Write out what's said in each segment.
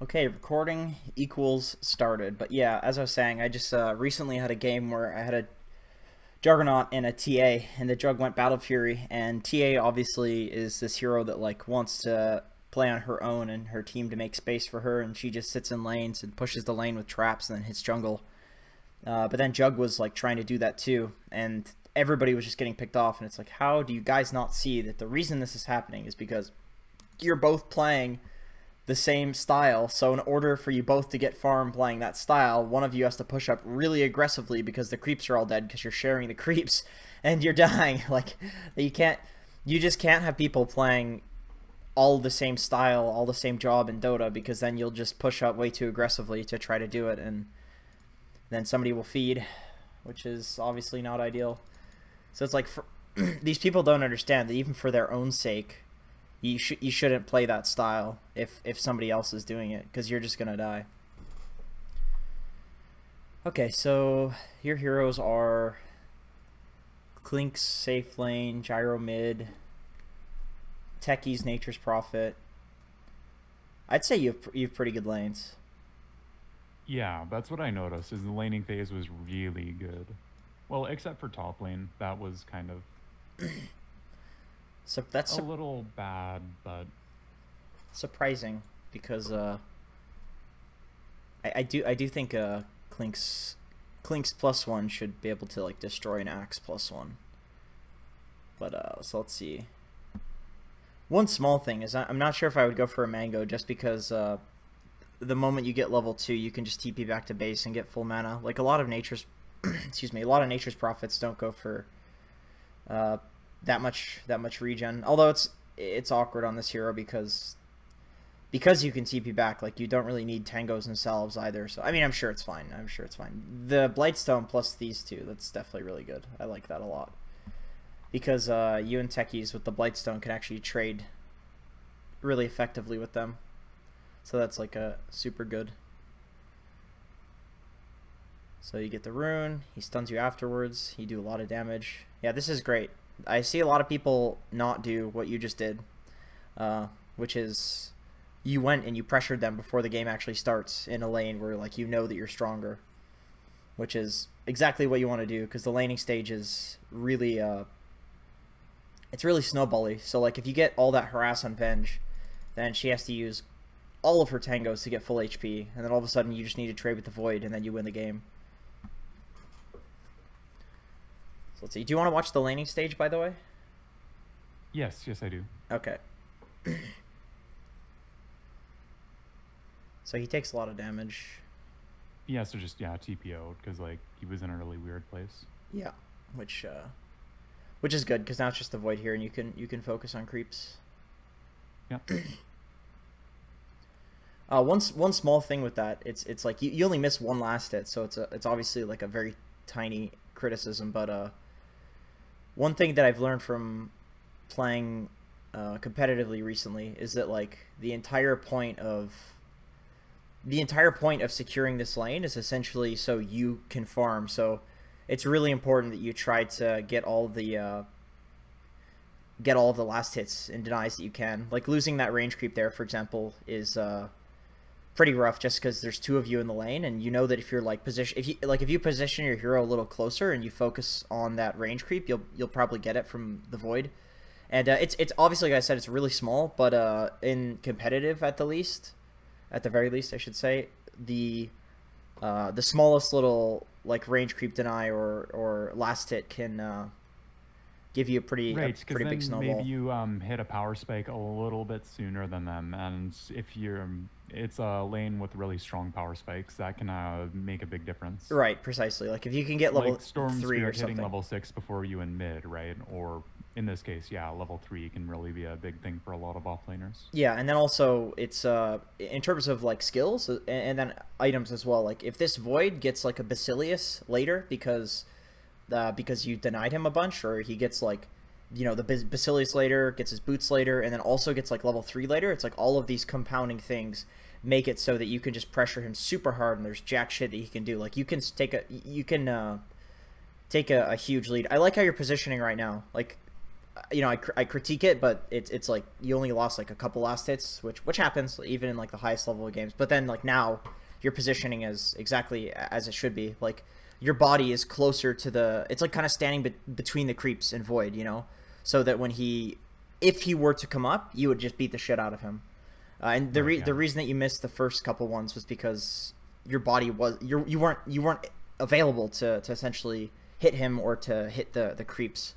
Okay, recording equals started. But yeah, as I was saying, I just recently had a game where I had a Juggernaut and a TA, and the Jug went Battle Fury, and TA obviously is this hero that like wants to play on her own and her team to make space for her, and she just sits in lanes and pushes the lane with traps and then hits jungle. But then Jug was like trying to do that too, and everybody was just getting picked off, and it's like, how do you guys not see that the reason this is happening is because you're both playing the same style, so in order for you both to get farm playing that style, one of you has to push up really aggressively because the creeps are all dead because you're sharing the creeps and you're dying. Like, you just can't have people playing all the same style, all the same job in Dota, because then you'll just push up way too aggressively to try to do it, and then somebody will feed, which is obviously not ideal. So it's like, these people don't understand that even for their own sake, you shouldn't play that style if somebody else is doing it, because you're just gonna die. Okay, so your heroes are Clink's safe lane, Gyro mid, Techie's Nature's Prophet. I'd say you've pretty good lanes. Yeah, that's what I noticed, is the laning phase was really good. Well, except for top lane, that was kind of So that's a little bad, but surprising, because I do think Clink's +1 should be able to like destroy an Axe +1. But so let's see. One small thing is I'm not sure if I would go for a Mango, just because the moment you get level 2, you can just TP back to base and get full mana. Like a lot of nature's excuse me, a lot of nature's prophets don't go for that much regen. Although it's awkward on this hero because you can TP back. Like, you don't really need tangos and salves either. So I mean, I'm sure it's fine. The Blightstone plus these two, that's definitely really good. I like that a lot, because you and Techies with the Blightstone can actually trade really effectively with them. So that's like a super good. So you get the rune, he stuns you afterwards, you do a lot of damage. Yeah, this is great. I see a lot of people not do what you just did, which is you went and you pressured them before the game actually starts in a lane where, like, you know that you're stronger, which is exactly what you want to do, because the laning stage is really it's really snowbally. So like, if you get all that harass on Venge, then she has to use all of her tangos to get full HP, and then all of a sudden you just need to trade with the Void, and then you win the game. So let's see. Do you want to watch the laning stage, by the way? yes, I do. Okay. So he takes a lot of damage. He has to just, yeah, TPO, because, like, he was in a really weird place. Yeah, which is good, because now it's just the Void here, and you can focus on creeps. Yeah. One small thing with that, it's like you only miss one last hit, so it's obviously like a very tiny criticism, but one thing that I've learned from playing competitively recently is that, like, the entire point of securing this lane is essentially so you can farm. So it's really important that you try to get all of the last hits and denies that you can. Like, losing that range creep there, for example, is pretty rough, just because there's two of you in the lane, and you know that if you're like if you position your hero a little closer and you focus on that range creep, you'll probably get it from the Void. And it's obviously, like I said, it's really small, but in competitive, at the very least I should say, the smallest little like range creep deny or last hit can give you a pretty big snowball. Maybe you hit a power spike a little bit sooner than them, and if it's a lane with really strong power spikes, that can make a big difference. Right, precisely. Like, if you can get level like Storm 3 or hitting something. level 6 before you in mid, right? Or in this case, yeah, level 3 can really be a big thing for a lot of offlaners. Yeah, and then also it's in terms of like skills and then items as well. Like, if this Void gets like a Basilius later because you denied him a bunch, or he gets like, you know, the Basilius later, gets his boots later, and then also gets like level 3 later, it's like all of these compounding things make it so that you can just pressure him super hard, and there's jack shit that he can do. Like, you can take a huge lead. I like how you're positioning right now. Like, you know, I critique it, but it's like you only lost like a couple last hits, which happens even in like the highest level of games. But then like now your positioning is exactly as it should be. Like your body is closer to the, it's like kind of standing between the creeps and Void, you know, so that when if he were to come up, you would just beat the shit out of him. And the reason that you missed the first couple ones was because your body was you weren't available to essentially hit him or to hit the creeps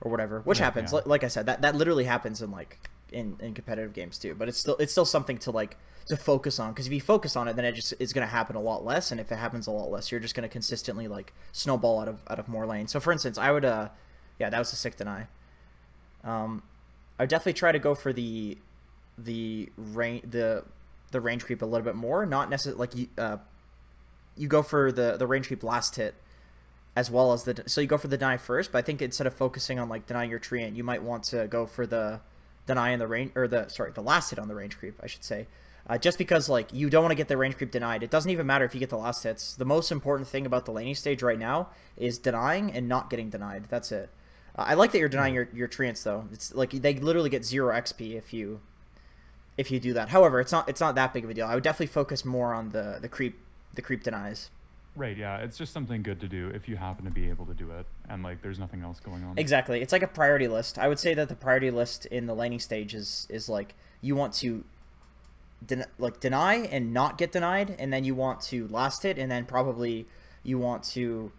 or whatever, which happens. Yeah. Like I said, that literally happens in like in competitive games too. But it's still something to like to focus on, because if you focus on it, then it's going to happen a lot less. And if it happens a lot less, you're just going to consistently like snowball out of more lanes. So for instance, I would yeah, that was a sick deny. I would definitely try to go for the range creep a little bit more. Not necessarily like you go for the range creep last hit as well as so you go for the deny first, but I think instead of focusing on like denying your treant, you might want to go for the deny in the range, or the last hit on the range creep, I should say. Just because like you don't want to get the range creep denied. It doesn't even matter if you get the last hits. The most important thing about the laning stage right now is denying and not getting denied. That's it. I like that you're denying your treants though. It's like they literally get 0 XP if you do that. However, it's not that big of a deal. I would definitely focus more on the creep denies. Right, yeah, it's just something good to do if you happen to be able to do it, and like there's nothing else going on. Exactly. It's like a priority list. I would say that the priority list in the laning stage is like you want to deny and not get denied, and then you want to last hit, and then probably you want to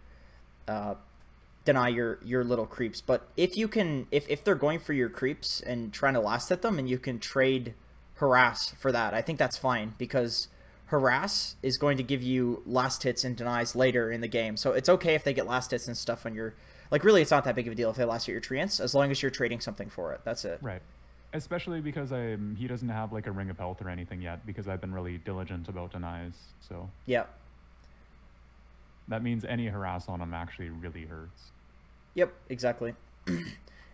deny your little creeps. But if you can, if they're going for your creeps and trying to last hit them, and you can trade harass for that, I think that's fine, because harass is going to give you last hits and denies later in the game. So it's okay if they get last hits and stuff on your, like, really it's not that big of a deal if they last hit your treants, as long as you're trading something for it. That's it. Right. Especially because he doesn't have like a ring of health or anything yet, because I've been really diligent about denies. So yeah, that means any harass on him actually really hurts. Yep, exactly. And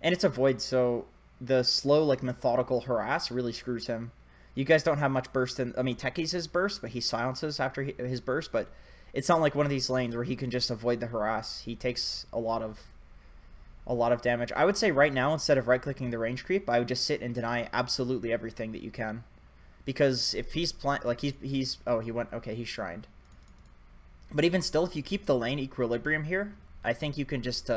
it's a Void, so the slow, like, methodical harass really screws him. You guys don't have much burst in, I mean, Techie's his burst, but he silences after his burst, but it's not like one of these lanes where he can just avoid the harass. He takes a lot of damage. I would say right now, instead of right-clicking the range creep, I would just sit and deny absolutely everything that you can. Because if he's like oh, he went, okay, he's shrined. But even still, if you keep the lane equilibrium here, I think you can just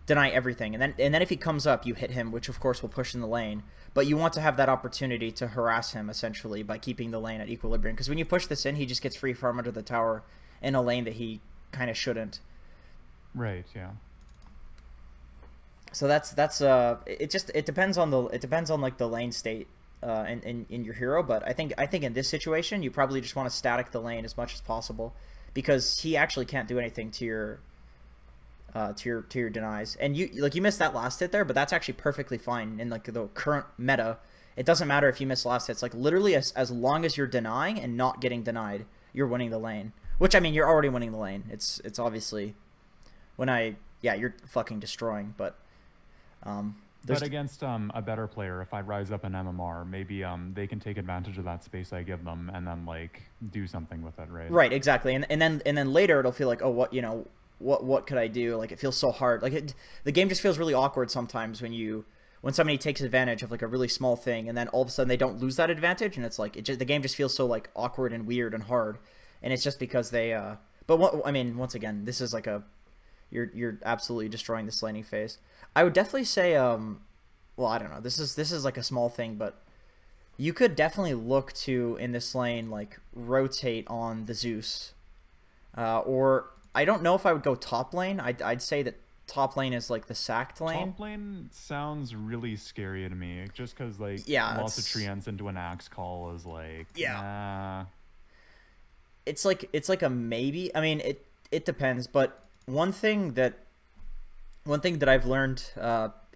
deny everything, and then if he comes up, you hit him, which of course will push in the lane. But you want to have that opportunity to harass him essentially by keeping the lane at equilibrium, because when you push this in, he just gets free farm under the tower in a lane that he kind of shouldn't. Right. Yeah. So that's it depends on like the lane state in your hero. But I think in this situation, you probably just want to static the lane as much as possible, because he actually can't do anything to your denies. And you missed that last hit there, but that's actually perfectly fine in like the current meta. It doesn't matter if you miss last hits. Like literally as long as you're denying and not getting denied, you're winning the lane. Which, I mean, you're already winning the lane. It's obviously you're fucking destroying, but but against a better player, if I rise up an MMR, maybe they can take advantage of that space I give them and then like do something with it, right? Right, exactly. And then later it'll feel like, oh, what could I do? Like, it feels so hard. Like the game just feels really awkward sometimes when somebody takes advantage of like a really small thing, and then all of a sudden they don't lose that advantage, and it's like the game just feels so like awkward and weird and hard, and it's just because they I mean, once again, this is like you're absolutely destroying this laning phase. I would definitely say well, I don't know, this is like a small thing, but you could definitely look to, in this lane, like rotate on the Zeus, or I don't know if I would go top lane. I'd say that top lane is like the sacked lane. Top lane sounds really scary to me, just because like lots of treants into an axe call is like it's like a maybe. I mean, it depends, but one thing that I've learned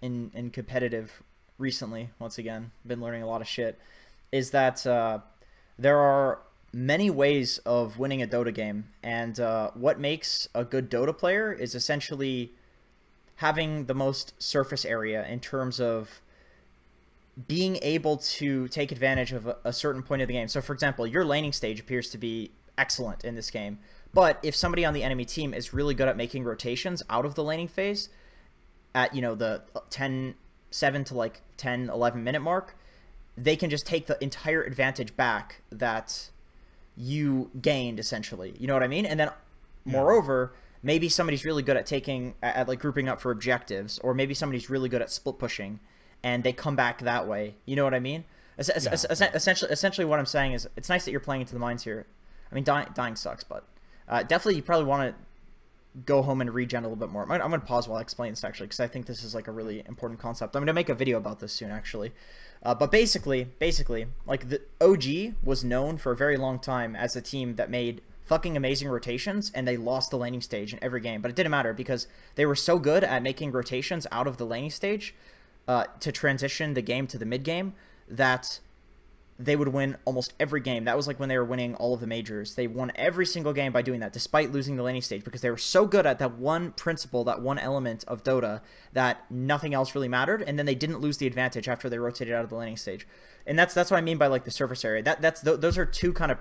in competitive recently, once again, been learning a lot of shit, is that there are many ways of winning a Dota game, and what makes a good Dota player is essentially having the most surface area in terms of being able to take advantage of a certain point of the game. So for example, your laning stage appears to be excellent in this game, but if somebody on the enemy team is really good at making rotations out of the laning phase, at, you know, the 7 to like 10, 11 minute mark, they can just take the entire advantage back that you gained, essentially. You know what I mean? And then, moreover, maybe somebody's really good at like grouping up for objectives, or maybe somebody's really good at split pushing, and they come back that way. You know what I mean? Essentially, what I'm saying is, it's nice that you're playing into the mines here. I mean, dying sucks, but definitely you probably want to go home and regen a little bit more. I'm going to pause while I explain this, actually, because I think this is like a really important concept. I'm going to make a video about this soon, actually. But basically, like, the OG was known for a very long time as a team that made fucking amazing rotations, and they lost the laning stage in every game. But it didn't matter, because they were so good at making rotations out of the laning stage to transition the game to the mid game that they would win almost every game. That was like when they were winning all of the majors. They won every single game by doing that, despite losing the laning stage, because they were so good at that one principle, that one element of Dota, that nothing else really mattered, and then they didn't lose the advantage after they rotated out of the laning stage. And that's what I mean by, like, the surface area. Those are two kind of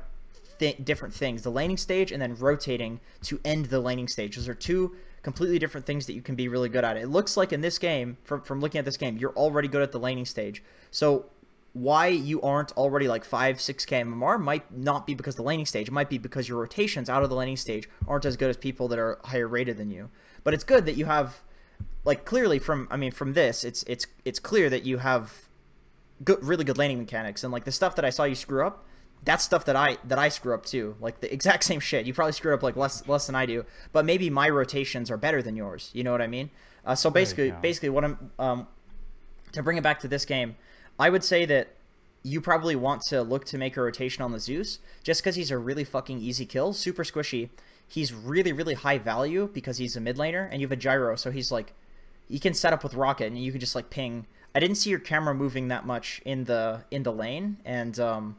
different things. The laning stage and then rotating to end the laning stage. Those are two completely different things that you can be really good at. It looks like in this game, from looking at this game, you're already good at the laning stage. So why you aren't already like 5-6k MMR might not be because the laning stage. It might be because your rotations out of the laning stage aren't as good as people that are higher rated than you. But it's good that you have, like, clearly from this, it's clear that you have really good laning mechanics, and like the stuff that I saw you screw up, that's stuff that I screw up too. Like the exact same shit. You probably screwed up like less than I do, but maybe my rotations are better than yours. You know what I mean? So basically what I'm to bring it back to this game, I would say that you probably want to look to make a rotation on the Zeus, just because he's a really fucking easy kill, super squishy. He's really, really high value because he's a mid laner, and you have a gyro, so he's like, you can set up with rocket, and you can just like ping. I didn't see your camera moving that much in the lane, and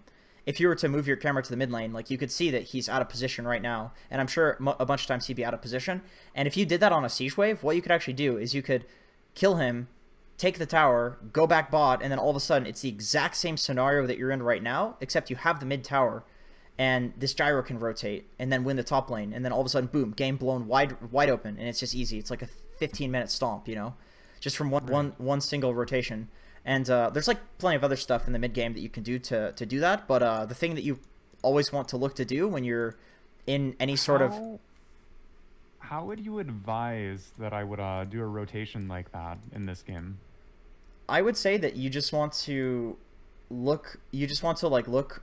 if you were to move your camera to the mid lane, like, you could see that he's out of position right now, and I'm sure a bunch of times he'd be out of position. And if you did that on a siege wave, what you could actually do is you could kill him, take the tower, go back bot, and then all of a sudden it's the exact same scenario that you're in right now, except you have the mid tower, and this gyro can rotate and then win the top lane, and then all of a sudden, boom, game blown wide open, and it's just easy. It's like a 15-minute stomp, you know, just from one single rotation. And there's like plenty of other stuff in the mid game that you can do to do that, but the thing that you always want to look to do when you're in any sort of... How would you advise that I would do a rotation like that in this game? I would say that you just want to look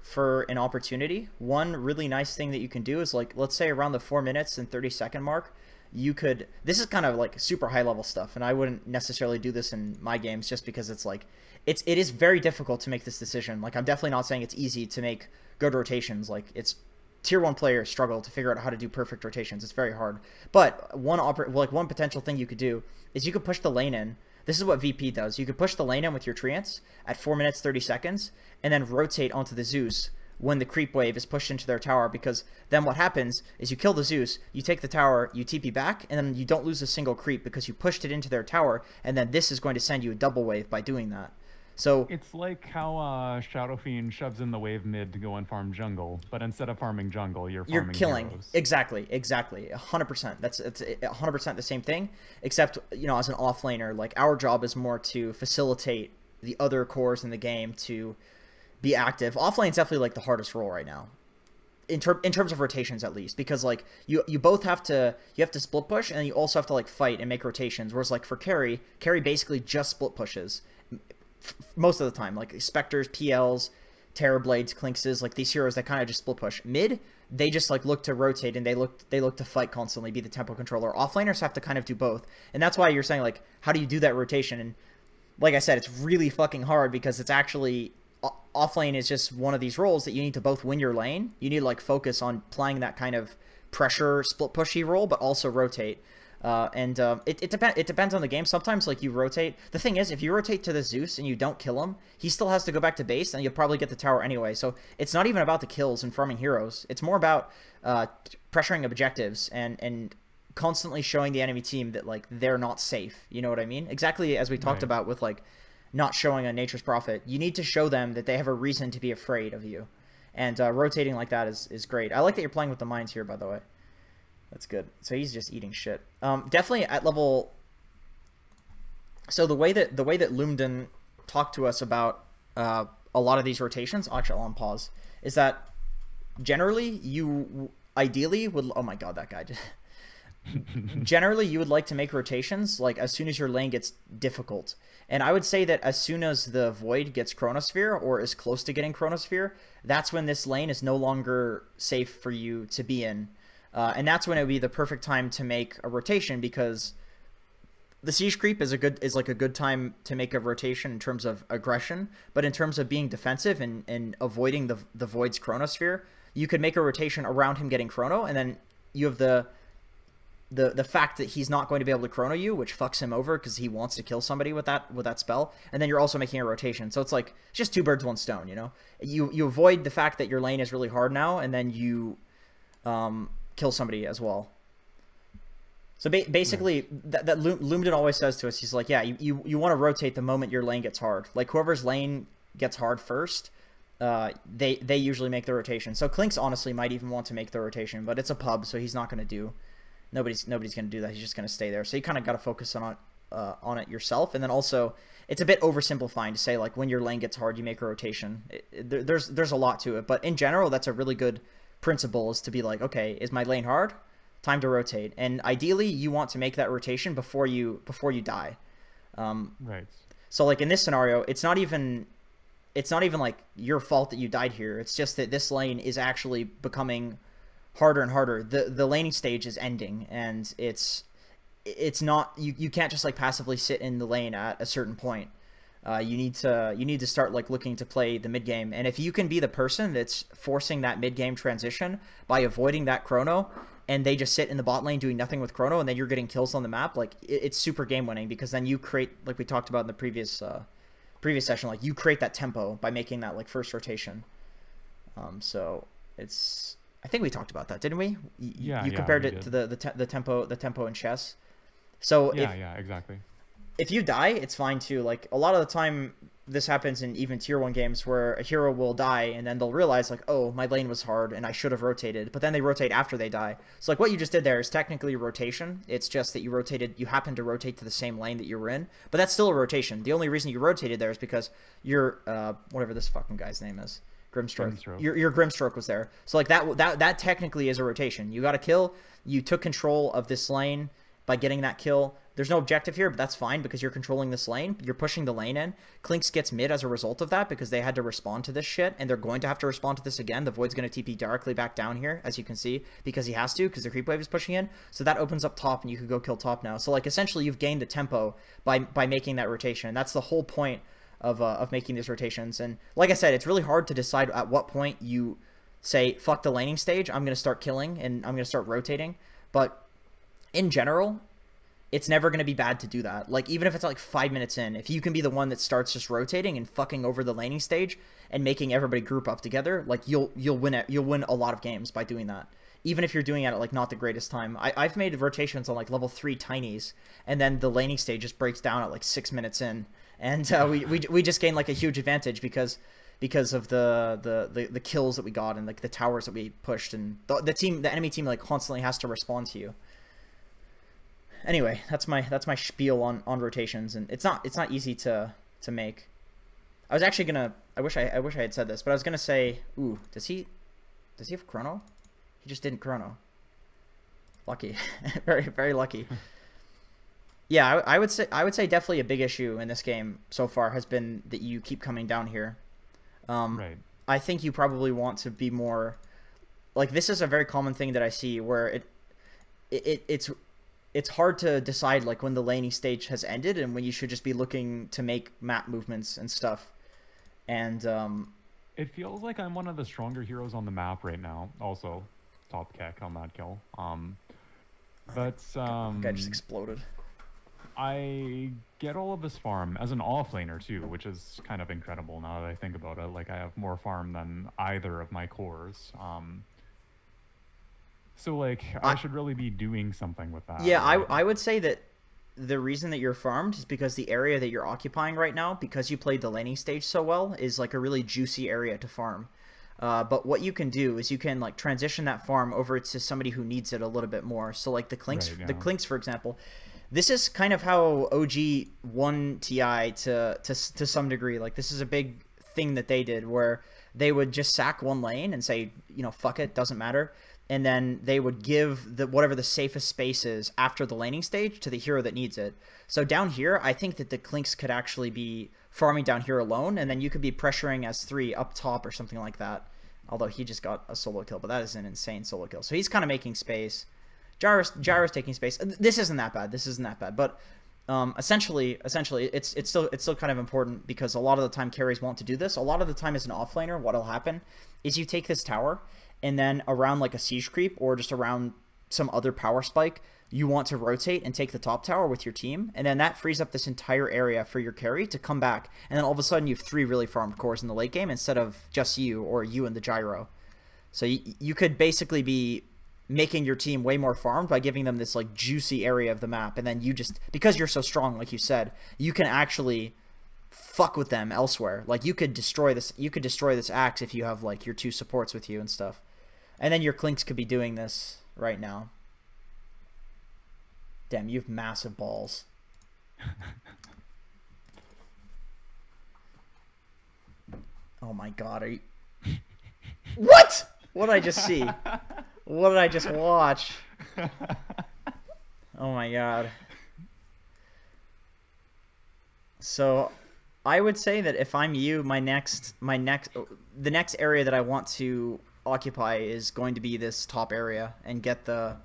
for an opportunity. One really nice thing that you can do is, like, let's say around the 4 minutes and 30-second mark, you could, this is kind of like super high level stuff, and I wouldn't necessarily do this in my games just because it's like, it is very difficult to make this decision. Like, I'm definitely not saying it's easy to make good rotations. Like, it's tier 1 players struggle to figure out how to do perfect rotations. It's very hard. But one potential thing you could do is you could push the lane in. This is what VP does. You could push the lane in with your treants at 4 minutes 30 seconds, and then rotate onto the Zeus when the creep wave is pushed into their tower, because then what happens is you kill the Zeus, you take the tower, you TP back, and then you don't lose a single creep because you pushed it into their tower, and then this is going to send you a double wave by doing that. So it's like how Shadow Fiend shoves in the wave mid to go and farm jungle, but instead of farming jungle, you're killing heroes. Exactly 100%. It's 100% the same thing, except, you know, as an offlaner, like, our job is more to facilitate the other cores in the game to be active. Offlane is definitely like the hardest role right now, in terms of rotations, at least, because like you both have to split push, and you also have to like fight and make rotations. Whereas like for carry basically just split pushes most of the time. Like Spectres, PLs, Terrorblades, Clinkses, like these heroes that kind of just split push. Mid, they just like look to rotate, and they look to fight constantly, be the tempo controller. Offlaners have to kind of do both, and that's why you're saying like, how do you do that rotation? And like I said, it's really fucking hard, because it's actually, offlane is just one of these roles that you need to both win your lane. You need to like focus on playing that kind of pressure split pushy role, but also rotate. It depends on the game. Sometimes like you rotate. The thing is, if you rotate to the Zeus and you don't kill him, he still has to go back to base, and you'll probably get the tower anyway. So it's not even about the kills and farming heroes. It's more about pressuring objectives and constantly showing the enemy team that like they're not safe. You know what I mean? Exactly as we talked about with like not showing a Nature's Prophet. You need to show them that they have a reason to be afraid of you. And rotating like that is great. I like that you're playing with the mines here, by the way. That's good. So he's just eating shit. Definitely at level So the way that Lumden talked to us about a lot of these rotations, actually I'll pause, is that generally you ideally would, oh my god, that guy just generally you would like to make rotations like as soon as your lane gets difficult. And I would say that as soon as the Void gets Chronosphere or is close to getting Chronosphere, that's when this lane is no longer safe for you to be in. And that's when it would be the perfect time to make a rotation, because the siege creep is like a good time to make a rotation in terms of aggression, but in terms of being defensive and avoiding the Void's Chronosphere, you could make a rotation around him getting Chrono, and then you have the fact that he's not going to be able to Chrono you, which fucks him over because he wants to kill somebody with that spell, and then you're also making a rotation. So it's like it's just two birds, one stone, you know? You avoid the fact that your lane is really hard now, and then you kill somebody as well. So basically, that Lumden always says to us, he's like, yeah, you want to rotate the moment your lane gets hard. Like, whoever's lane gets hard first, they usually make the rotation. So Clinks honestly might even want to make the rotation, but it's a pub, so he's not going to do... Nobody's going to do that. He's just going to stay there. So you kind of got to focus on it yourself. And then also, it's a bit oversimplifying to say, like, when your lane gets hard, you make a rotation. There's a lot to it. But in general, that's a really good principle, is to be like, okay, is my lane hard? Time to rotate. And ideally, you want to make that rotation before you die. Right. So, like, in this scenario, it's not even like your fault that you died here. It's just that this lane is actually becoming harder and harder. The laning stage is ending, and it's not, you can't just like passively sit in the lane at a certain point. You need to start like looking to play the mid game, and if you can be the person that's forcing that mid game transition by avoiding that Chrono, and they just sit in the bot lane doing nothing with Chrono, and then you're getting kills on the map, like it's super game winning, because then you create, like we talked about in the previous session, like you create that tempo by making that like first rotation. So it's, I think we talked about that, didn't we? You compared it to the tempo in chess. So yeah, exactly. If you die, it's fine too. Like, a lot of the time, this happens in even tier 1 games where a hero will die and then they'll realize, like, oh, my lane was hard and I should have rotated. But then they rotate after they die. So, like, what you just did there is technically a rotation. It's just that you happened to rotate to the same lane that you were in. But that's still a rotation. The only reason you rotated there is because your, whatever this fucking guy's name is. Grimstroke. Your Grimstroke was there. So, like, that technically is a rotation. You got a kill. You took control of this lane by getting that kill. There's no objective here, but that's fine because you're controlling this lane. You're pushing the lane in. Clinks gets mid as a result of that because they had to respond to this shit, and they're going to have to respond to this again. The Void's going to TP directly back down here, as you can see, because he has to, because the creep wave is pushing in. So that opens up top, and you could go kill top now. So, like, essentially, you've gained the tempo by making that rotation. And that's the whole point of making these rotations. And like I said, it's really hard to decide at what point you say, fuck the laning stage, I'm going to start killing, and I'm going to start rotating. But in general, it's never going to be bad to do that. Like, even if it's like 5 minutes in, if you can be the one that starts just rotating and fucking over the laning stage and making everybody group up together, like, you'll win it. You'll win a lot of games by doing that. Even if you're doing it at like not the greatest time. I've made rotations on like level 3 tinies, and then the laning stage just breaks down at like 6 minutes in, and we just gain like a huge advantage because of the kills that we got and like the towers that we pushed, and the enemy team like constantly has to respond to you. Anyway, that's my spiel on rotations, and it's not easy to make. I was actually gonna, I wish I had said this, but I was gonna say, ooh, does he have Chrono? He just didn't Chrono. Lucky. Very, very lucky. Yeah, I would say definitely a big issue in this game so far has been that you keep coming down here. Right. I think you probably want to be more, like, this is a very common thing that I see where it's hard to decide like when the laning stage has ended and when you should just be looking to make map movements and stuff. And it feels like I'm one of the stronger heroes on the map right now. Also, top keck on that kill. But guy just exploded. I get all of this farm as an offlaner too, which is kind of incredible now that I think about it. Like, I have more farm than either of my cores. So, like, I should really be doing something with that. Yeah, right? I would say that the reason that you're farmed is because the area that you're occupying right now, because you played the laning stage so well, is like a really juicy area to farm. But what you can do is you can like transition that farm over to somebody who needs it a little bit more. So like the Clinks, right, yeah. The Clinks, for example, this is kind of how OG won TI to some degree. Like, this is a big thing that they did, where they would just sack one lane and say, you know, fuck it, doesn't matter. And then they would give whatever the safest space is after the laning stage to the hero that needs it. So down here, I think that the Clinks could actually be farming down here alone, and then you could be pressuring S3 up top or something like that. Although he just got a solo kill, but that is an insane solo kill. So he's kind of making space. Gyro's taking space. This isn't that bad. This isn't that bad. But essentially, it's still kind of important, because a lot of the time carries want to do this. A lot of the time as an offlaner, what'll happen is you take this tower, and then around like a siege creep or just around some other power spike, you want to rotate and take the top tower with your team, and then that frees up this entire area for your carry to come back, and then all of a sudden you have 3 really farmed cores in the late game instead of just you or you and the gyro. So you could basically be making your team way more farmed by giving them this like juicy area of the map, and then you just, because you're so strong, like you said, you can actually fuck with them elsewhere. Like, you could destroy this axe if you have like your 2 supports with you and stuff. And then your Clinks could be doing this right now. Damn, you have massive balls. Oh my god, are you... What? What did I just see? What did I just watch? Oh my god. So, I would say that if I'm you, the next area that I want to occupy is going to be this top area, and get the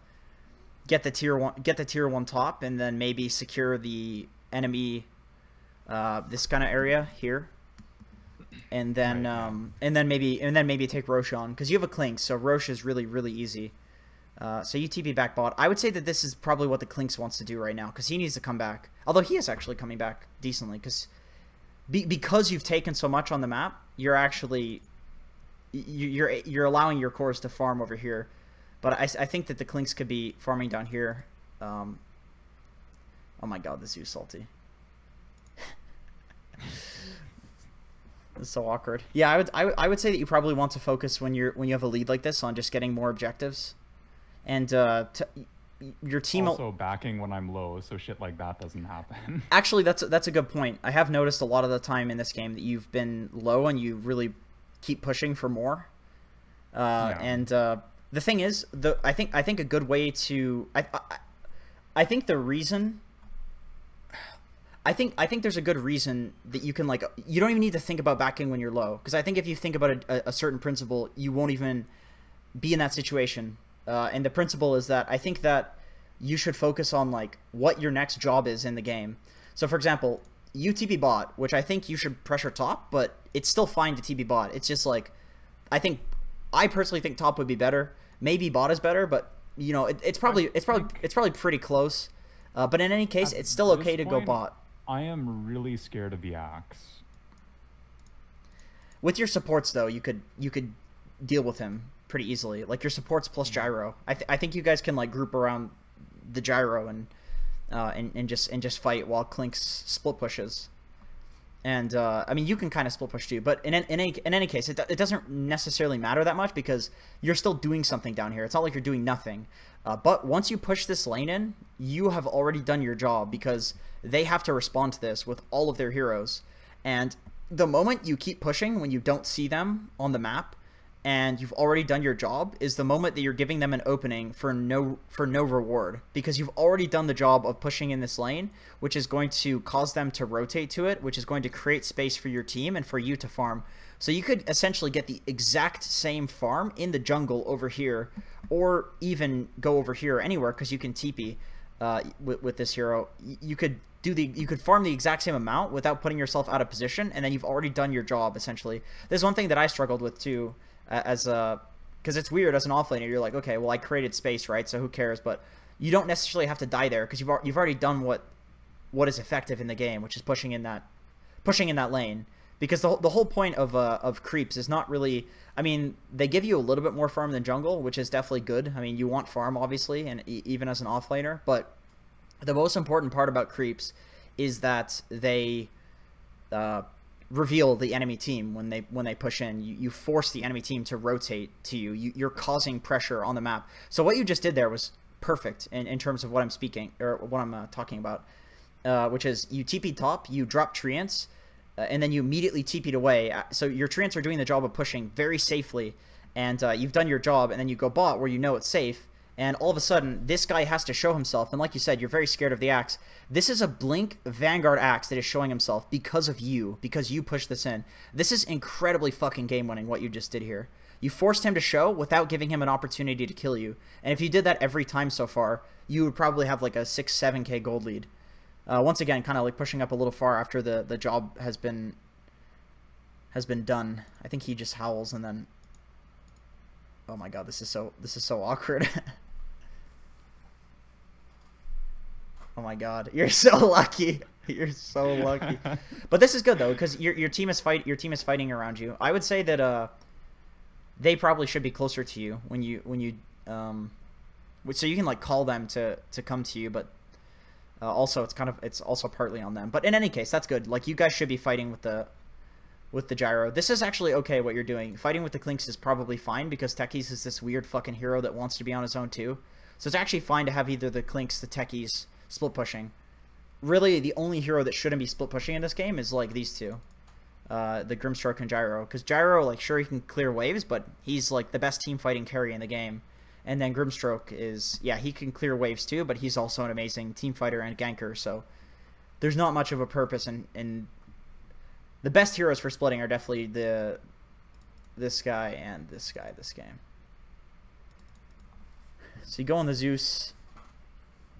tier 1 top, and then maybe secure the enemy this kind of area here, and then maybe take Roche on, because you have a Clink, so Roche is really easy. So you TP back bot. I would say that this is probably what the Clinks wants to do right now, because he needs to come back. Although he is actually coming back decently, because you've taken so much on the map, you're actually you're allowing your cores to farm over here. But I think that the Clinks could be farming down here. Oh my god, this is salty. It's so awkward. Yeah, I would say that you probably want to focus when you have a lead like this on just getting more objectives, and your team also backing when I'm low, so shit like that doesn't happen. Actually, that's a good point. I have noticed a lot of the time in this game that you've been low and you really keep pushing for more. And the thing is, I think a good way to I think the reason. I think there's a good reason that you can, like, you don't even need to think about backing when you're low, because I think if you think about a certain principle, you won't even be in that situation. And the principle is that I think that you should focus on like what your next job is in the game. So for example, you TP bot, which I think you should pressure top, but it's still fine to TP bot. It's just like, I personally think top would be better. Maybe bot is better, but you know, it's probably pretty close. But in any case, it's still okay to go bot. I am really scared of the axe. With your supports though, you could deal with him pretty easily. Like your supports plus gyro. I think you guys can like group around the gyro and just fight while Clinks split pushes. And I mean, you can kind of split push too, but in any case, it doesn't necessarily matter that much, because you're still doing something down here. It's not like you're doing nothing. But once you push this lane in, you have already done your job, because they have to respond to this with all of their heroes. And the moment you keep pushing when you don't see them on the map, and you've already done your job, is the moment that you're giving them an opening for no reward, because you've already done the job of pushing in this lane, which is going to cause them to rotate to it, which is going to create space for your team and for you to farm. So you could essentially get the exact same farm in the jungle over here, or even go over here anywhere, because you can TP with this hero. You could farm the exact same amount without putting yourself out of position, and then you've already done your job essentially. There's one thing that I struggled with too, because it's weird as an offlaner. You're like, okay, well I created space, right? So who cares? But you don't necessarily have to die there, because you've already done what is effective in the game, which is pushing in that lane. Because the whole point of creeps is not really, I mean, they give you a little bit more farm than jungle, which is definitely good. I mean, you want farm obviously, and even as an offlaner, but the most important part about creeps is that they reveal the enemy team when they push in. You force the enemy team to rotate to you. You're causing pressure on the map. So what you just did there was perfect in terms of what I'm speaking or what I'm talking about, which is you TP top, you drop treants, and then you immediately TP'd away. So your treants are doing the job of pushing very safely, and you've done your job, and then you go bot where you know it's safe, and all of a sudden this guy has to show himself, and like you said, you're very scared of the axe. This is a Blink Vanguard axe that is showing himself because of you, because you pushed this in. This is incredibly fucking game-winning what you just did here. You forced him to show without giving him an opportunity to kill you, and if you did that every time so far, you would probably have like a 6-7k gold lead. Once again, kind of like pushing up a little far after the job has been done. I think he just howls and then. Oh my god, this is so awkward. Oh my god, you're so lucky. You're so lucky. But this is good though, because your team is fighting around you. I would say that they probably should be closer to you when you so you can like call them to come to you, but. Also, it's also partly on them. But in any case, that's good. Like, you guys should be fighting with the gyro. This is actually okay what you're doing. Fighting with the Clinks is probably fine because Techies is this weird fucking hero that wants to be on his own too. So it's actually fine to have either the Clinks, the Techies, split pushing. Really, the only hero that shouldn't be split pushing in this game is like these two. The Grimstroke and Gyro. Because Gyro, like, sure he can clear waves, but he's like the best team fighting carry in the game. And then Grimstroke is, yeah, he can clear waves too, but he's also an amazing team fighter and ganker, so there's not much of a purpose in the best heroes for splitting are definitely this guy and this guy this game. So you go on the Zeus.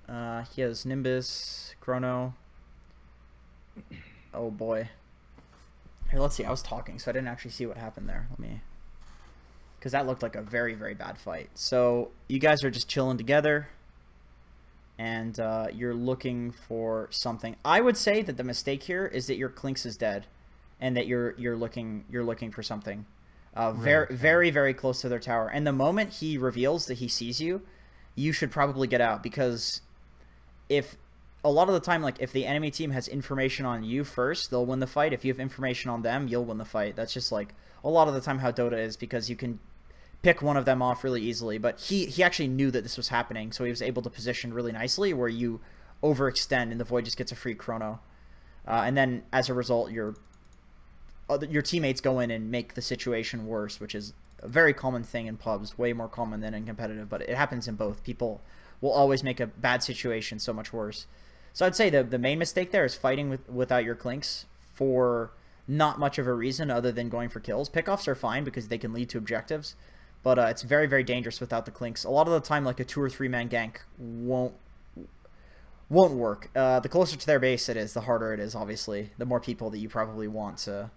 He has Nimbus, Chrono. Oh boy. Here, let's see. I was talking, so I didn't actually see what happened there. Let me... Because that looked like a very, very bad fight. So you guys are just chilling together, and you're looking for something. I would say that the mistake here is that your Clinks is dead, and that you're looking for something. Very, very close to their tower. And the moment he reveals that he sees you, you should probably get out, because if a lot of the time, like if the enemy team has information on you first, they'll win the fight. If you have information on them, you'll win the fight. That's just like a lot of the time how Dota is, because you can pick one of them off really easily. But he actually knew that this was happening, so he was able to position really nicely where you overextend and the Void just gets a free chrono. And then as a result, your teammates go in and make the situation worse, which is a very common thing in pubs, way more common than in competitive, but it happens in both. People will always make a bad situation so much worse. So I'd say the main mistake there is fighting without your Clinks for not much of a reason other than going for kills. Pickoffs are fine because they can lead to objectives, but it's very, very dangerous without the Clinks. A lot of the time, like a 2 or 3 man gank won't work. The closer to their base it is, the harder it is, obviously. The more people that you probably want to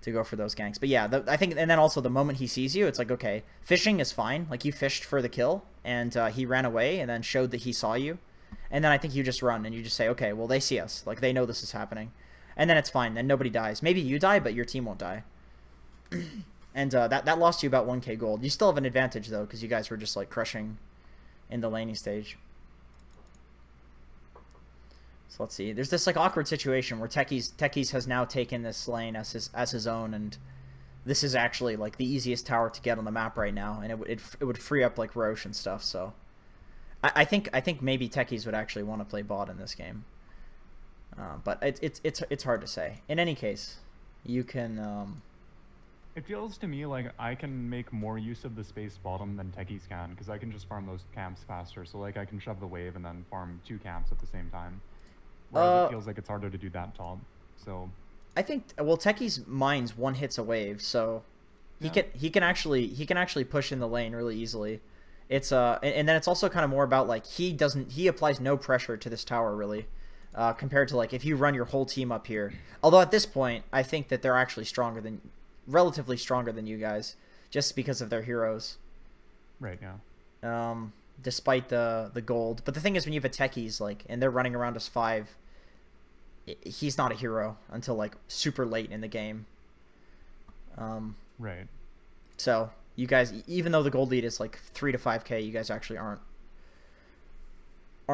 go for those ganks. But yeah, I think, and then also the moment he sees you, it's like, okay, fishing is fine. Like, you fished for the kill, and he ran away and then showed that he saw you. And then I think you just run and you just say, okay, well, they see us. Like, they know this is happening. And then it's fine. Then nobody dies. Maybe you die, but your team won't die. And that lost you about 1k gold. You still have an advantage, though, because you guys were just, like, crushing in the laning stage. So let's see. There's this, like, awkward situation where Techies has now taken this lane as his own, and this is actually, like, the easiest tower to get on the map right now, and it would free up, like, Roche and stuff, so... I think maybe Techies would actually want to play bot in this game. But it's hard to say. In any case, you can... It feels to me like I can make more use of the space bottom than Techies can, because I can just farm those camps faster. So like I can shove the wave and then farm 2 camps at the same time. Whereas it feels like it's harder to do that top. So I think, well, Techies mines 1 hits a wave, so he can actually push in the lane really easily. It's and then it's also kind of more about like he applies no pressure to this tower really. Compared to like if you run your whole team up here. Although at this point, I think that they're actually relatively stronger than you guys, just because of their heroes. Right. Yeah. Despite the gold, but the thing is, when you have a Techies like, and they're running around as 5, he's not a hero until like super late in the game. Right. So you guys, even though the gold lead is like 3 to 5k, you guys actually aren't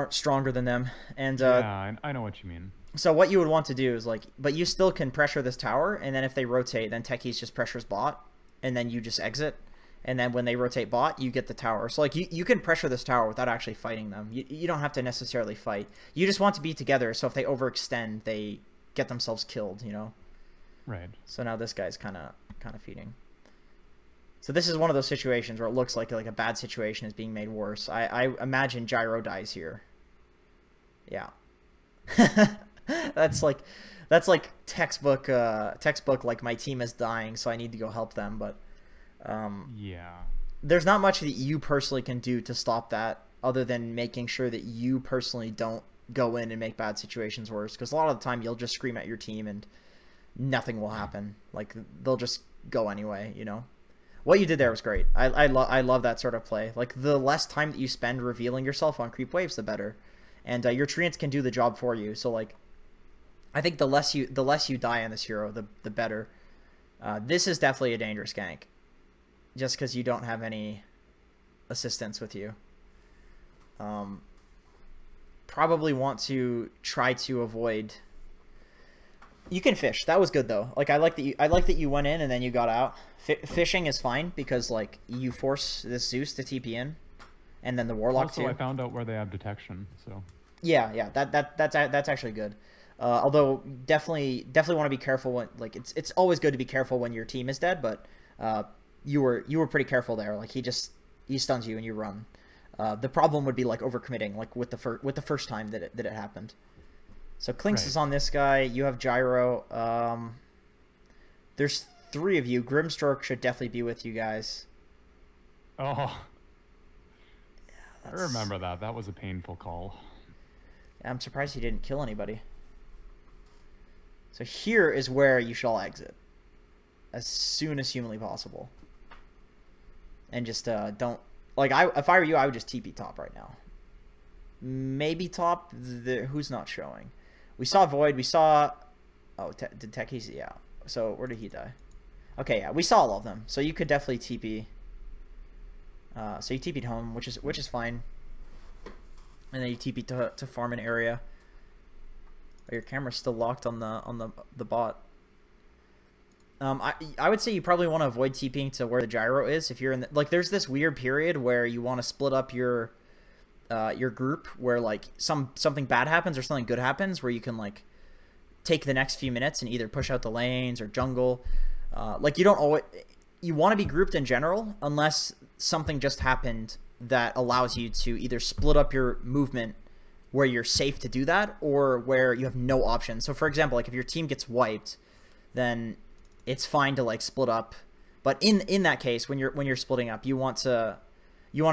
stronger than them. And yeah, I know what you mean. So what you would want to do is like, but you still can pressure this tower, and then if they rotate, then Techies just pressures bot, and then you just exit, and then when they rotate bot, you get the tower. So like you can pressure this tower without actually fighting them. You don't have to necessarily fight. You just want to be together, so if they overextend, they get themselves killed, you know? Right. So now this guy's kind of feeding. So this is one of those situations where it looks like a bad situation is being made worse. I imagine Gyro dies here. Yeah. that's like textbook like my team is dying, so I need to go help them, but yeah. There's not much that you personally can do to stop that other than making sure that you personally don't go in and make bad situations worse, because a lot of the time you'll just scream at your team and nothing will happen. Like they'll just go anyway, you know. What you did there was great. I love that sort of play. Like the less time that you spend revealing yourself on creep waves, the better, and your treants can do the job for you. So like, I think the less you die on this hero, the better. This is definitely a dangerous gank, just because you don't have any assistance with you. Probably want to try to avoid. You can fish. That was good though. Like I like that you went in and then you got out. Fishing is fine because like you force this Zeus to TP in, and then the Warlock also, too. I found out where they have detection, so. Yeah, that's actually good. Although definitely want to be careful when like it's always good to be careful when your team is dead, but you were pretty careful there. Like he stuns you and you run. The problem would be like overcommitting, like with the first time that it happened. So Clinks is on this guy. You have Gyro. There's 3 of you. Grimstroke should definitely be with you guys. Oh. Yeah, I remember that. That was a painful call. I'm surprised he didn't kill anybody. So here is where you shall exit. As soon as humanly possible. And just don't... Like, if I were you, I would just TP top right now. Maybe top? Who's not showing? We saw Void. We saw... Oh, did Techies? Yeah. So, where did he die? Okay, yeah. We saw all of them. So, you could definitely TP. So, you TP'd home, which is fine. And then you TP to farm an area. Oh, your camera's still locked on the bot. I would say you probably want to avoid TPing to where the gyro is if you're in like there's this weird period where you want to split up your group where like something bad happens or something good happens where you can like take the next few minutes and either push out the lanes or jungle. Like you don't always you want to be grouped in general unless something just happened that allows you to either split up your movement where you're safe to do that or where you have no option. So for example, like if your team gets wiped, then it's fine to like split up. But in that case, when you're splitting up, you want to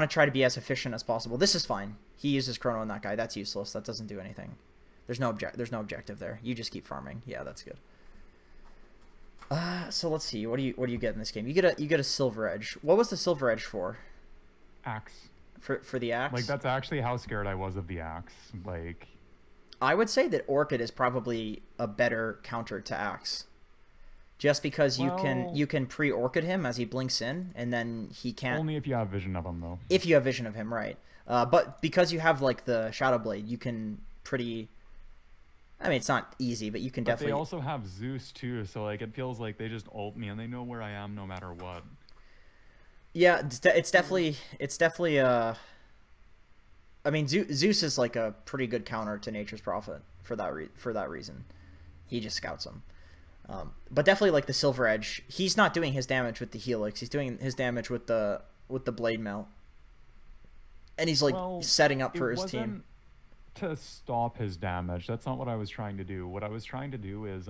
try to be as efficient as possible. This is fine. He uses chrono on that guy. That's useless. That doesn't do anything. There's no objective there. You just keep farming. Yeah, that's good. So let's see. What do you get in this game? You get a silver edge. What was the silver edge for? Axe. For the axe? Like that's actually how scared I was of the axe. Like I would say that Orchid is probably a better counter to axe. Just because you can pre-Orchid him as he blinks in, and then he can't... Only if you have vision of him, though. If you have vision of him, right. But because you have, like, the Shadow Blade, you can pretty... I mean, it's not easy, but you can definitely... They also have Zeus, too, so, like, it feels like they just ult me, and they know where I am no matter what. Yeah, it's definitely... I mean, Zeus is, like, a pretty good counter to Nature's Prophet for that reason. He just scouts him. But definitely like the Silver Edge, he's not doing his damage with the Helix. He's doing his damage with the Blade Melt, and he's like setting up for his team. To stop his damage, that's not what I was trying to do. What I was trying to do is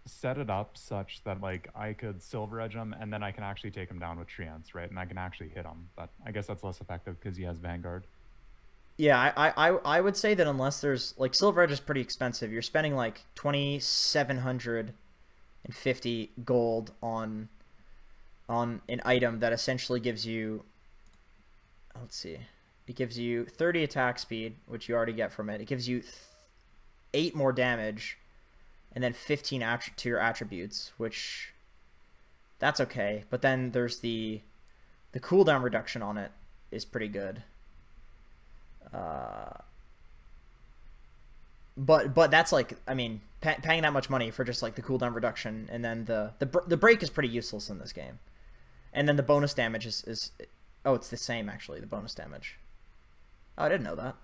set it up such that like I could Silver Edge him, and then I can actually take him down with Treants, right? And I can actually hit him. But I guess that's less effective because he has Vanguard. Yeah, I would say that unless there's like Silver Edge is pretty expensive. You're spending like 2,750 gold on an item that essentially gives you, let's see, it gives you 30 attack speed, which you already get from it. It gives you 8 more damage, and then 15 to your attributes, which that's okay. But then there's the cooldown reduction on it is pretty good. But that's like, I mean, paying that much money for just like the cooldown reduction, and then the break is pretty useless in this game. And then the bonus damage is oh, it's the same actually, the bonus damage. Oh, I didn't know that.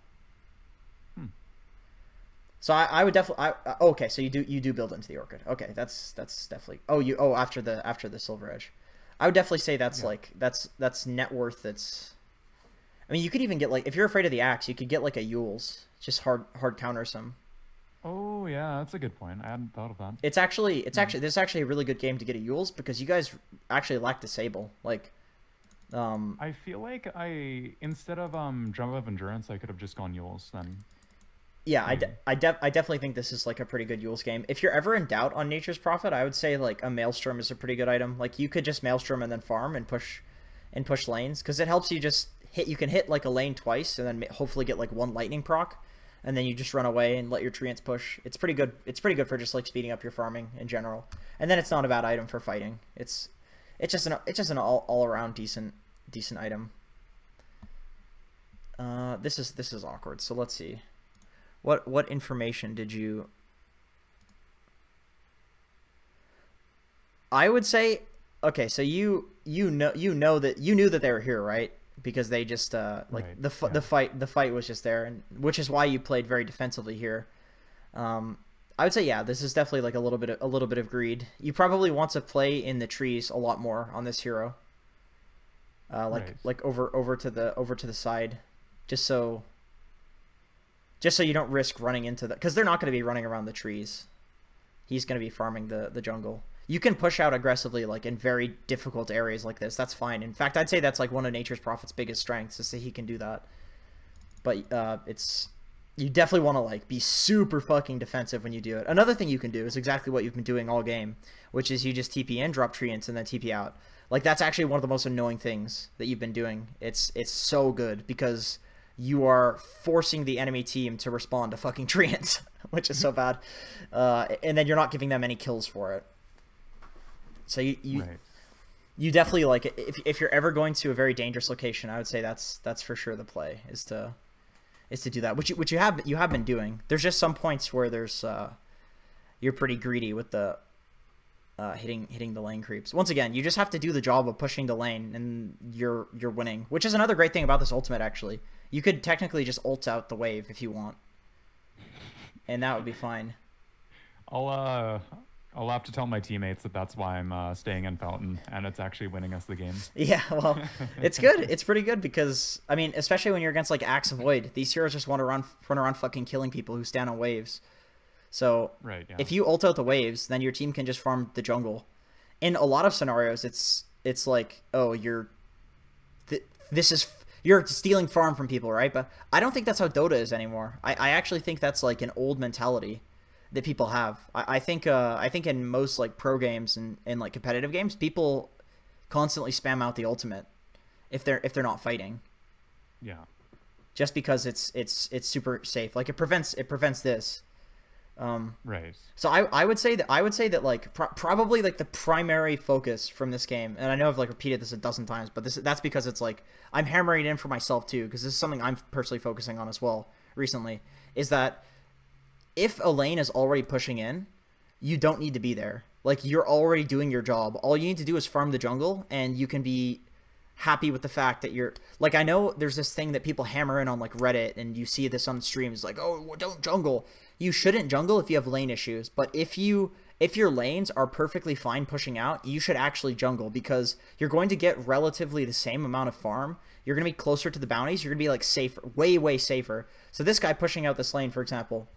So I would definitely okay, so you do build into the Orchid. Okay, that's definitely after the Silver Edge. I would definitely say that's like that's net worth. That's, I mean, you could even get, like, if you're afraid of the axe, you could get like a Yule's, just hard counter some. Oh yeah, that's a good point. I hadn't thought of that. It's actually this is actually a really good game to get a Yule's because you guys actually lack Disable. Like, I feel like instead of Drum of Endurance, I could have just gone Yule's then. Yeah, I definitely think this is like a pretty good Yule's game. If you're ever in doubt on Nature's Prophet, I would say like a Maelstrom is a pretty good item. Like, you could just Maelstrom and then farm and push lanes, because it helps you just hit. You can hit like a lane twice and then hopefully get like one lightning proc, and then you just run away and let your treants push. It's pretty good. It's pretty good for just like speeding up your farming in general. And then it's not a bad item for fighting. It's just an all around decent item. This is awkward. So let's see. What information did you... I would say, okay, so you knew that they were here, right? Because they just like the fight was just there, and which is why you played very defensively here. I would say, yeah, this is definitely like a little bit of greed. You probably want to play in the trees a lot more on this hero. Like over to the side, just so you don't risk running into the, because they're not going to be running around the trees. He's going to be farming the jungle. You can push out aggressively, like in very difficult areas like this. That's fine. In fact, I'd say that's like one of Nature's Prophet's biggest strengths, is that he can do that. But you definitely want to like be super fucking defensive when you do it. Another thing you can do is exactly what you've been doing all game, which is you just TP in, drop treants, and then TP out. Like, that's actually one of the most annoying things that you've been doing. It's so good because you are forcing the enemy team to respond to fucking treants, which is so bad. And then you're not giving them any kills for it. So you definitely, like, if you're ever going to a very dangerous location, I would say that's for sure the play, is to do that, which you have been doing. There's just some points where there's you're pretty greedy with the hitting the lane creeps. Once again, you just have to do the job of pushing the lane, and you're winning. Which is another great thing about this ultimate. Actually, you could technically just ult out the wave if you want, and that would be fine. I'll have to tell my teammates that that's why I'm staying in Fountain, and it's actually winning us the game. Yeah, well, it's good. It's pretty good because, I mean, especially when you're against like Axe Void, these heroes just want to run around fucking killing people who stand on waves. So if you ult out the waves, then your team can just farm the jungle. In a lot of scenarios, it's like, oh, you're stealing farm from people, right? But I don't think that's how Dota is anymore. I actually think that's like an old mentality that people have. I think in most like pro games and like competitive games, people constantly spam out the ultimate if they're not fighting. Yeah. Just because it's super safe. Like, it prevents this. Right. So I would say that like probably like the primary focus from this game, and I know I've like repeated this a dozen times, but that's because it's like I'm hammering it in for myself too, because this is something I'm personally focusing on as well recently, is that if a lane is already pushing in, you don't need to be there. Like, you're already doing your job. All you need to do is farm the jungle, and you can be happy with the fact that you're, like, I know there's this thing that people hammer in on like Reddit, and you see this on streams, like, oh, don't jungle. You shouldn't jungle if you have lane issues, but if your lanes are perfectly fine pushing out, you should actually jungle, because you're going to get relatively the same amount of farm. You're going to be closer to the bounties. You're going to be like safer, way safer. So this guy pushing out this lane, for example,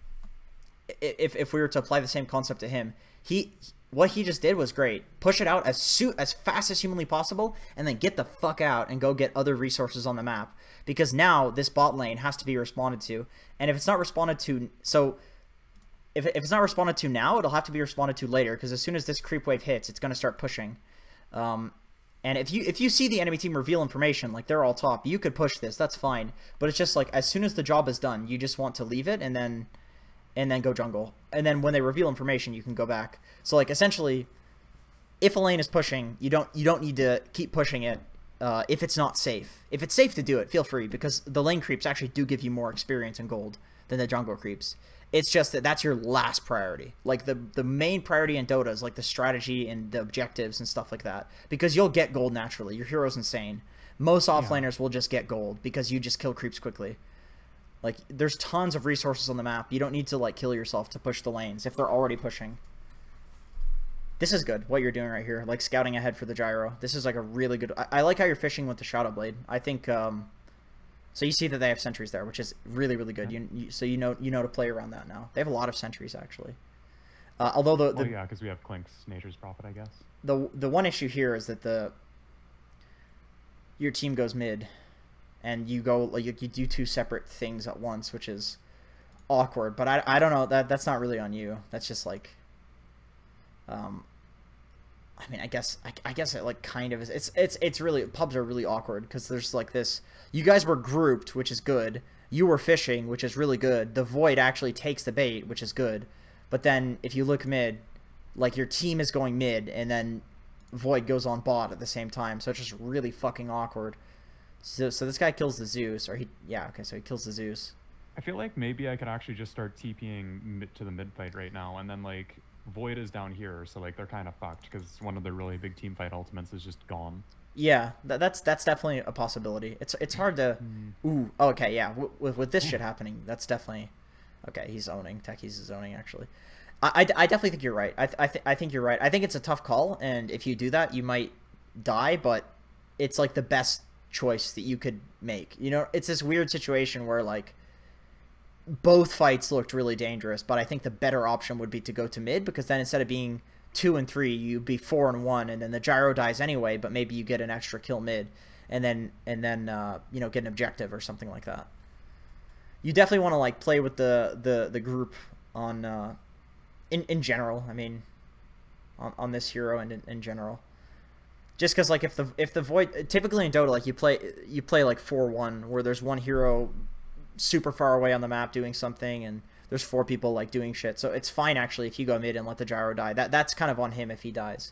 if we were to apply the same concept to him, what he just did was great. Push it out as fast as humanly possible, and then get the fuck out and go get other resources on the map, because now this bot lane has to be responded to. And if it's not responded to, so if it's not responded to now, it'll have to be responded to later, because as soon as this creep wave hits, it's going to start pushing. And if you see the enemy team reveal information, like they're all top, you could push this, that's fine. But it's just like, as soon as the job is done, you just want to leave it and then go jungle. And then when they reveal information, you can go back. So like, essentially, if a lane is pushing, you don't need to keep pushing it if it's not safe. If it's safe to do it, feel free, because the lane creeps actually do give you more experience and gold than the jungle creeps. It's just that that's your last priority. Like the main priority in Dota is like the strategy and the objectives and stuff like that, because you'll get gold naturally. Your hero's insane. Most offlaners will just get gold because you just kill creeps quickly. Like, there's tons of resources on the map. You don't need to like kill yourself to push the lanes if they're already pushing. This is good, what you're doing right here, like scouting ahead for the gyro. This is like a really good... I like how you're fishing with the Shadow Blade. I think... So you see that they have sentries there, which is really, really good. So you know to play around that now. They have a lot of sentries, actually. Although the yeah, because we have Clink's Nature's Prophet, I guess. The one issue here is that your team goes mid, and you go like you do two separate things at once, which is awkward. But I don't know, that's not really on you. That's just like... I mean, I guess it like kind of is. It's really, pubs are really awkward because there's like this. You guys were grouped, which is good. You were fishing, which is really good. The Void actually takes the bait, which is good. But then if you look mid, like your team is going mid, and then Void goes on bot at the same time. So it's just really fucking awkward. So this guy kills the Zeus, or so he kills the Zeus. I feel like maybe I could actually just start TPing to the mid fight right now, and then like Void is down here, so like they're kind of fucked because one of their really big team fight ultimates is just gone. Yeah, that's definitely a possibility. It's hard to. Ooh, okay, yeah. With this shit happening, that's definitely okay. He's owning. Techies is owning actually. I definitely think you're right. I think you're right. I think it's a tough call, and if you do that, you might die. But it's like the best choice that you could make. You know, it's this weird situation where like both fights looked really dangerous, but I think the better option would be to go to mid, because then instead of being 2 and 3, you'd be 4 and 1, and then the gyro dies anyway, but maybe you get an extra kill mid, and then you know, get an objective or something like that. You definitely want to like play with the group on in general. I mean, on this hero and in general. Just because like if the Void, typically in Dota, like you play like 4-1, where there's one hero super far away on the map doing something, and there's 4 people like doing shit. So it's fine actually if you go mid and let the gyro die. That's kind of on him if he dies.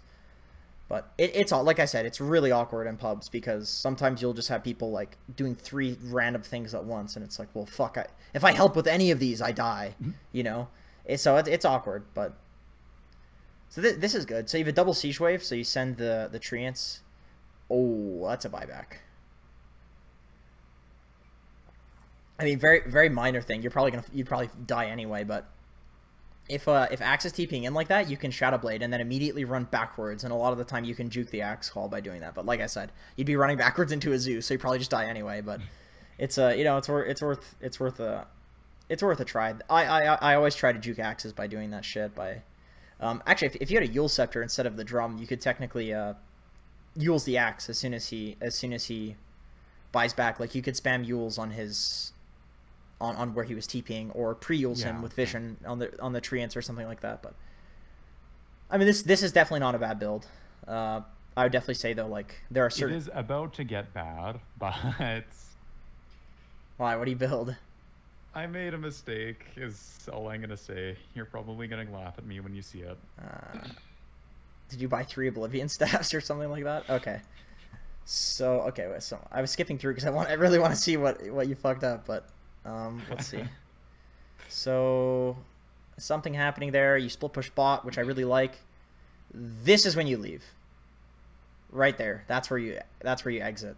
But it's all, like I said, it's really awkward in pubs because sometimes you'll just have people like doing 3 random things at once, and it's like, well, fuck, if I help with any of these, I die. You know, so it's awkward. But so this is good. So you have a double siege wave. So you send the treants. Oh, that's a buyback. I mean, very, very minor thing. You'd probably die anyway. But if Axe is TPing in like that, you can Shadow Blade and then immediately run backwards. And a lot of the time, you can juke the Axe call by doing that. But like I said, you'd be running backwards into a Zeus, so you probably just die anyway. But it's you know, it's worth a try. I always try to juke Axes by doing that shit. By actually, if you had a Yule Scepter instead of the drum, you could technically Yule's the Axe as soon as he buys back. Like you could spam Yules on his. On where he was TPing, or pre-Yules him with vision on the treants or something like that. But I mean, this is definitely not a bad build. I would definitely say though, like there are certain. It is about to get bad, but why? What do you build? I made a mistake. Is all I'm gonna say. You're probably gonna laugh at me when you see it. Did you buy 3 Oblivion staffs or something like that? Okay. So okay, so I was skipping through because I really want to see what you fucked up, but. Let's see. So something happening there. You split push bot, which I really like. This is when you leave. Right there. That's where you exit.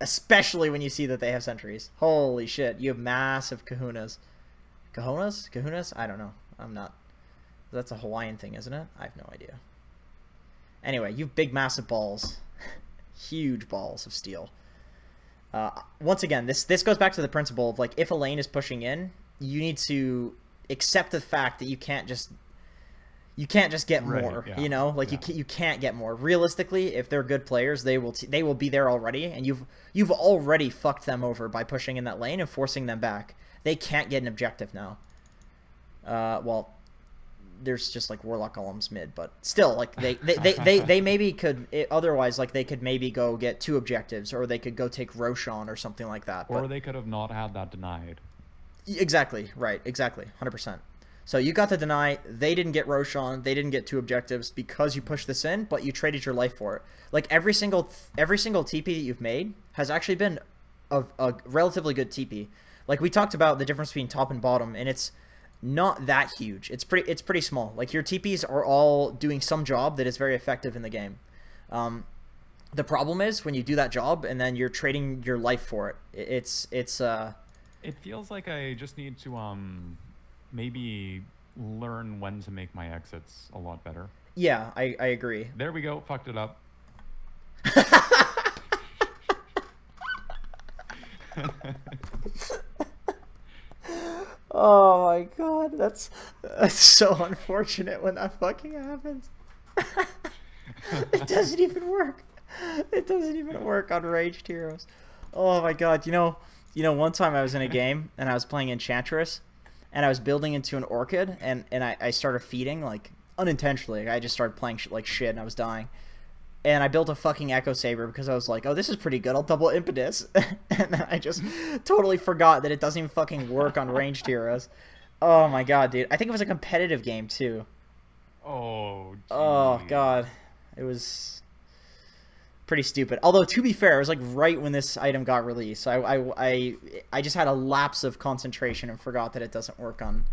Especially when you see that they have sentries. Holy shit. You have massive kahunas. Kahunas? I don't know. I'm not. That's a Hawaiian thing, isn't it? I have no idea. Anyway, you have big massive balls. Huge balls of steel. Once again, this goes back to the principle of like, if a lane is pushing in, you need to accept the fact that you can't just get more. Yeah, you know, like you can't get more. Realistically, if they're good players, they will be there already, and you've already fucked them over by pushing in that lane and forcing them back. They can't get an objective now. Well, there's just like Warlock Golems mid, but still, like they maybe could otherwise, like they could maybe go get 2 objectives, or they could go take Roshan or something like that. Or they could have not had that denied. Exactly, right, exactly, 100%. So you got the deny, they didn't get Roshan, they didn't get 2 objectives because you pushed this in, but you traded your life for it. Like every single TP that you've made has actually been a relatively good TP. Like we talked about the difference between top and bottom, and it's not that huge. It's pretty small. Like your TPs are all doing some job that is very effective in the game. The problem is when you do that job and then you're trading your life for it. It feels like I just need to maybe learn when to make my exits a lot better. Yeah, I agree. There we go. Fucked it up. Oh my god, that's so unfortunate when that fucking happens. It doesn't even work. It doesn't even work on ranged heroes. Oh my god, you know, one time I was in a game and I was playing Enchantress and I was building into an Orchid and I started feeding, like, unintentionally. I just started playing like shit and I was dying. And I built a fucking Echo Saber because I was like, oh, this is pretty good. I'll double impetus. And then I just totally forgot that it doesn't even fucking work on ranged heroes. Oh my god, dude. I think it was a competitive game too. Oh, geez. Oh god. It was pretty stupid. Although, to be fair, it was like right when this item got released. So I just had a lapse of concentration and forgot that it doesn't work on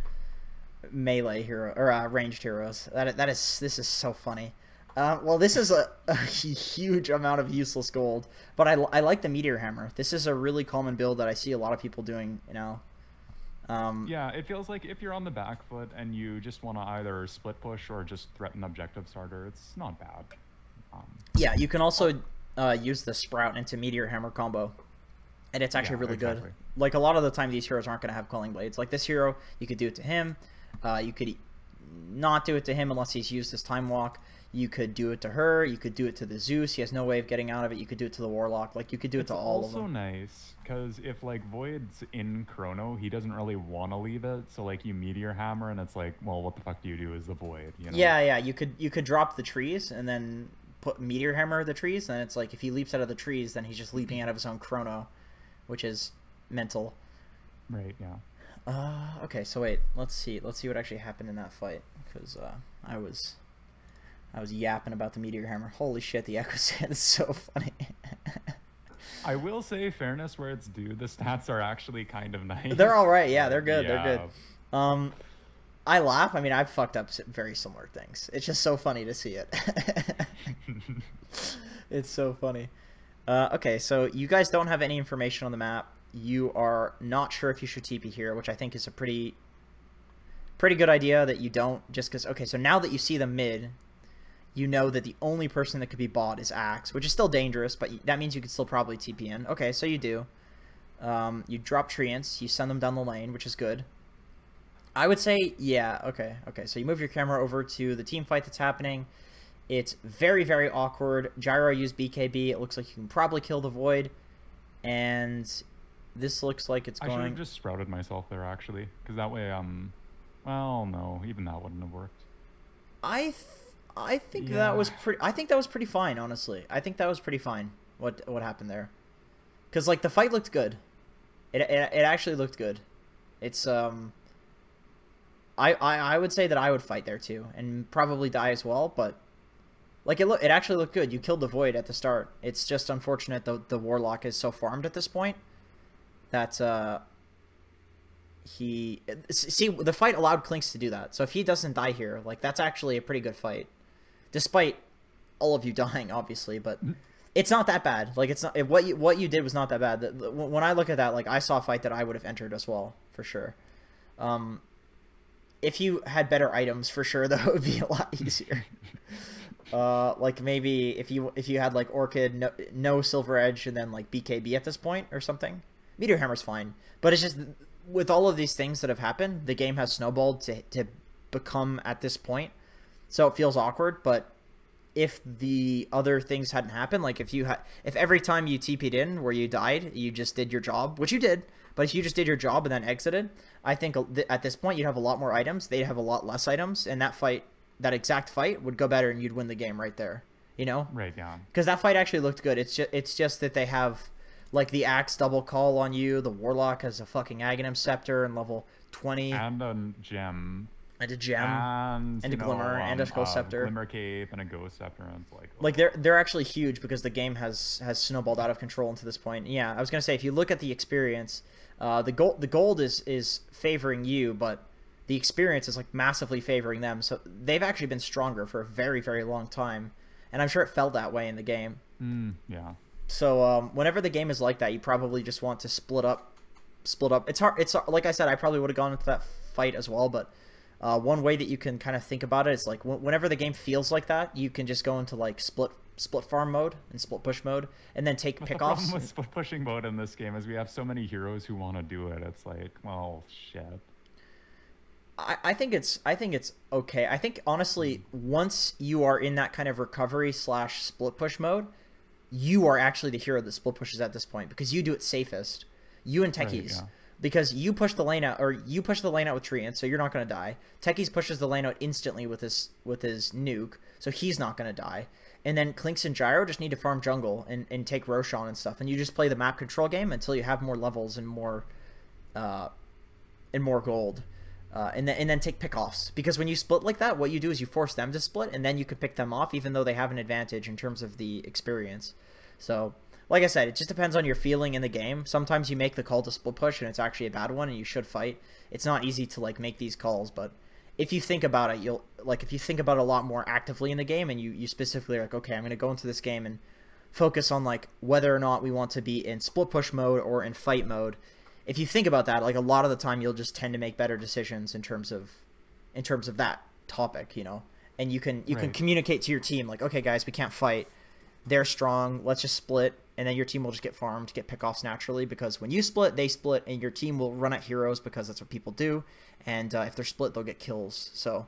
melee hero or ranged heroes. This is so funny. Well, this is a huge amount of useless gold, but I like the Meteor Hammer. This is a really common build that I see a lot of people doing, you know. Yeah, it feels like if you're on the back foot and you just want to either split push or just threaten objective starter, it's not bad. Yeah, you can also use the Sprout into Meteor Hammer combo, and it's actually really good. Like, a lot of the time, these heroes aren't going to have Culling Blades. Like, this hero, you could do it to him. You could not do it to him unless he's used his Time Walk. You could do it to her. You could do it to the Zeus. He has no way of getting out of it. You could do it to the Warlock. Like, you could do it to all of them. It's also nice, because if, like, Void's in Chrono, he doesn't really want to leave it. So, like, you Meteor Hammer, and it's like, well, what the fuck do you do as the Void? You know? Yeah. You could drop the trees, and then put Meteor Hammer the trees. And it's like, if he leaps out of the trees, then he's just leaping out of his own Chrono, which is mental. Right, yeah. Okay, so wait. Let's see what actually happened in that fight. Because, I was yapping about the Meteor Hammer. Holy shit, the Echo Sand is so funny. I will say, fairness where it's due, the stats are actually kind of nice. They're all right. Yeah, they're good. Yeah. They're good. I laugh. I mean, I've fucked up very similar things. It's just so funny to see it. It's so funny. Okay, so you guys don't have any information on the map. You are not sure if you should TP here, which I think is a pretty good idea that you don't, just because... Okay, so now that you see the mid... You know that the only person that could be bought is Axe, which is still dangerous, but that means you could still probably TP in. Okay, so you do. You drop Treants, you send them down the lane, which is good. I would say, yeah, okay. So you move your camera over to the team fight that's happening. It's very, very awkward. Gyro used BKB. It looks like you can probably kill the Void. And this looks like it's going... I should have just sprouted myself there, actually. Because that way, well, no, even that wouldn't have worked. I think that was pretty fine, honestly. I think that was pretty fine what happened there. Cuz like the fight looked good. It actually looked good. It's I would say that I would fight there too and probably die as well, but like it actually looked good. You killed the Void at the start. It's just unfortunate the Warlock is so farmed at this point that the fight allowed Clinks to do that. So if he doesn't die here, like that's actually a pretty good fight. Despite all of you dying, obviously, but it's not that bad. Like, it's not what you did was not that bad. When I look at that, like, I saw a fight that I would have entered as well, for sure. If you had better items, for sure, that would be a lot easier. Like maybe if you had like Orchid, no Silver Edge, and then like BKB at this point or something. Meteor Hammer's fine, but it's just with all of these things that have happened, the game has snowballed to become at this point. So it feels awkward, but if the other things hadn't happened, like if every time you TP'd in where you died, you just did your job, which you did, but if you just did your job and then exited, I think at this point you'd have a lot more items, they'd have a lot less items, and that exact fight would go better and you'd win the game right there, you know? Right, yeah. Because that fight actually looked good. It's just that they have, like, the Axe double call on you, the Warlock has a fucking Aghanim Scepter and level 20. And a gem. And a gem, And and a you glimmer, know, and a ghost scepter. Glimmer Cape and a Ghost Scepter, and it's like, Like they're actually huge because the game has snowballed out of control into this point. Yeah, I was gonna say, if you look at the experience, the gold is favoring you, but the experience is like massively favoring them. So they've actually been stronger for a very, very long time, and I'm sure it felt that way in the game. yeah. So whenever the game is like that, you probably just want to split up. Split up. It's hard. It's like I said, I probably would have gone into that fight as well, but one way that you can kind of think about it is like whenever the game feels like that, you can just go into like split farm mode and split push mode, and then take But the pickoffs. problem with split pushing mode in this game is we have so many heroes who want to do it. It's like, well, shit. I think it's okay. I think honestly, once you are in that kind of recovery slash split push mode, you are actually the hero that split pushes at this point because you do it safest. You and Techies. Right, yeah. Because you push the lane out, or you push the lane out with Treant, so you're not going to die. Techies pushes the lane out instantly with his nuke, so he's not going to die. And then Clinks and Gyro just need to farm jungle and take Roshan and stuff, and you just play the map control game until you have more levels and more gold. And then take pickoffs, because when you split like that, what you do is you force them to split, and then you can pick them off, even though they have an advantage in terms of the experience. So, like I said, it just depends on your feeling in the game. Sometimes you make the call to split push, and it's actually a bad one, and you should fight. It's not easy to like make these calls, but if you think about it, if you think about it a lot more actively in the game, and you specifically are like, okay, I'm going to go into this game and focus on like whether or not we want to be in split push mode or in fight mode. If you think about that, like a lot of the time, you'll just tend to make better decisions in terms of that topic, you know. And you can communicate to your team like, okay, guys, we can't fight. They're strong. Let's just split, and then your team will just get farmed, get pickoffs naturally, because when you split, they split, and your team will run at heroes because that's what people do. And if they're split, they'll get kills. So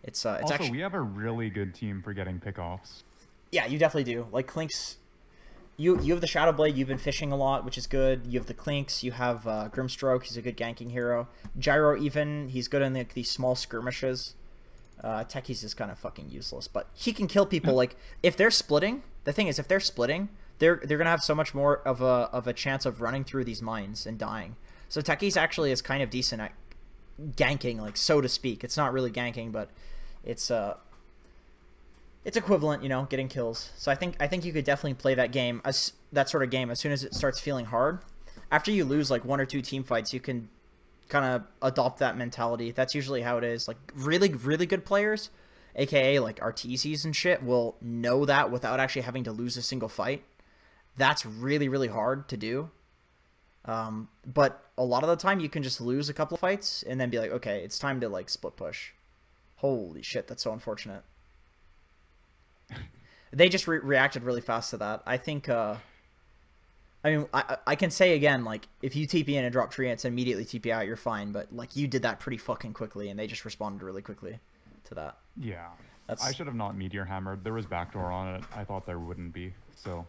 it's Also, actually, we have a really good team for getting pickoffs. yeah, you definitely do. Like Clinks. You have the Shadow Blade. You've been fishing a lot, which is good. You have the Clinks. You have Grimstroke. He's a good ganking hero. Gyro even. He's good in these small skirmishes. Techies is kind of fucking useless, but he can kill people. Like if they're splitting, the thing is, if they're splitting, they're gonna have so much more of a chance of running through these mines and dying. So Techies actually is kind of decent at ganking, like so to speak. It's not really ganking, but it's equivalent, you know, getting kills. So I think you could definitely play that game, that sort of game, as soon as it starts feeling hard. After you lose like 1 or 2 team fights, you can kind of adopt that mentality. That's usually how it is. Like really, really good players, aka like RTCs and shit, will know that without actually having to lose a single fight. That's really, really hard to do. But a lot of the time you can just lose a couple of fights and then be like, okay, it's time to like split push. Holy shit, that's so unfortunate. They just reacted really fast to that. I think, I mean, I can say again, like, if you TP in and drop treants and immediately TP out, you're fine. But, like, you did that pretty fucking quickly, and they just responded really quickly to that. Yeah. I should have not Meteor Hammered. There was backdoor on it. I thought there wouldn't be. So,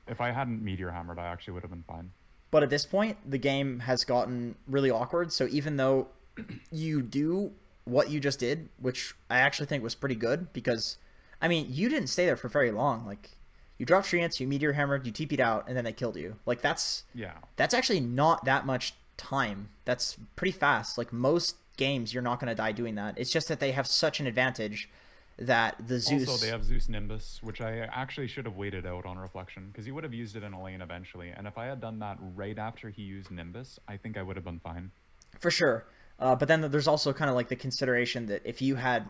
if I hadn't Meteor Hammered, I actually would have been fine. But at this point, the game has gotten really awkward. So, even though you do what you just did, which I actually think was pretty good, because, I mean, you didn't stay there for very long. Like, you dropped treants, you Meteor Hammered, you TP'd out, and then they killed you. Like, that's actually not that much time. That's pretty fast. Like, most games, you're not going to die doing that. It's just that they have such an advantage that the Zeus... Also, they have Zeus Nimbus, which I actually should have waited out on reflection, because he would have used it in a lane eventually. And if I had done that right after he used Nimbus, I think I would have been fine. For sure. But then there's also kind of like the consideration that if you had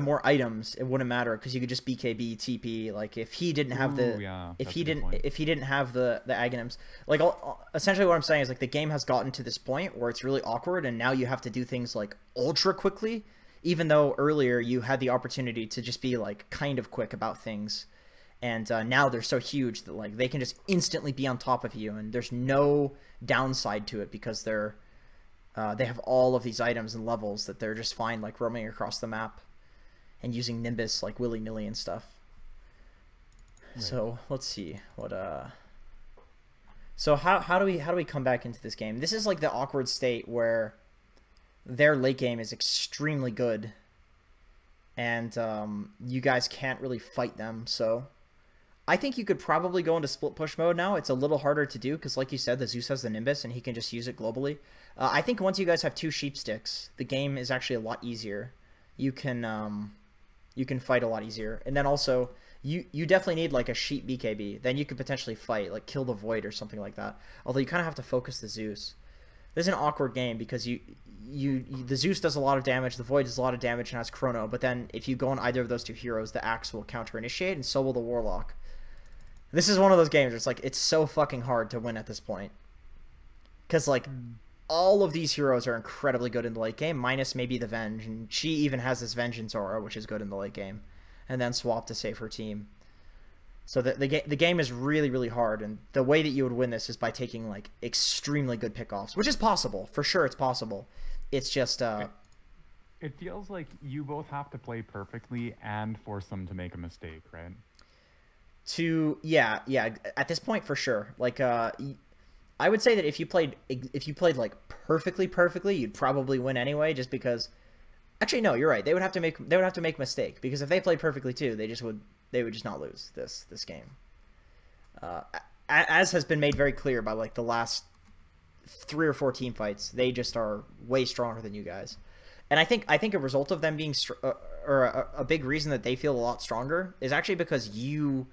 more items, it wouldn't matter, because you could just BKB TP. Like if he didn't have if he didn't have the Aghanims, like essentially what I'm saying is like the game has gotten to this point where it's really awkward, and now you have to do things like ultra quickly, even though earlier you had the opportunity to just be like kind of quick about things. And now they're so huge that like they can just instantly be on top of you, and there's no downside to it because they have all of these items and levels that they're just fine like roaming across the map and using Nimbus like willy-nilly and stuff. Right. So let's see what so how do we come back into this game? This is like the awkward state where their late game is extremely good, and you guys can't really fight them. So I think you could probably go into split push mode now. It's a little harder to do because, like you said, the Zeus has the Nimbus and he can just use it globally. I think once you guys have 2 sheep sticks, the game is actually a lot easier. You can fight a lot easier, and then also you definitely need like a sheep BKB. Then you could potentially fight, like kill the Void or something like that. Although you kind of have to focus the Zeus. This is an awkward game because the Zeus does a lot of damage, the Void does a lot of damage and has Chrono, but then if you go on either of those 2 heroes, the Axe will counter-initiate, and so will the Warlock. This is one of those games where it's like, it's so fucking hard to win at this point. Because, like, all of these heroes are incredibly good in the late game, minus maybe the Venge, and she even has this Vengeance aura, which is good in the late game, and then swap to save her team. So the game is really, really hard, and the way that you would win this is by taking, like, extremely good pickoffs, which is possible. For sure it's possible. It's just... It feels like you both have to play perfectly and force them to make a mistake, right? Yeah, at this point, for sure. Like, I would say that if you played like perfectly, you'd probably win anyway, just because... Actually, no, you're right. They would have to make a mistake, because if they played perfectly too, they would just not lose this game. As has been made very clear by like the last 3 or 4 team fights, they just are way stronger than you guys. And I think a result of them being a big reason that they feel a lot stronger is actually because you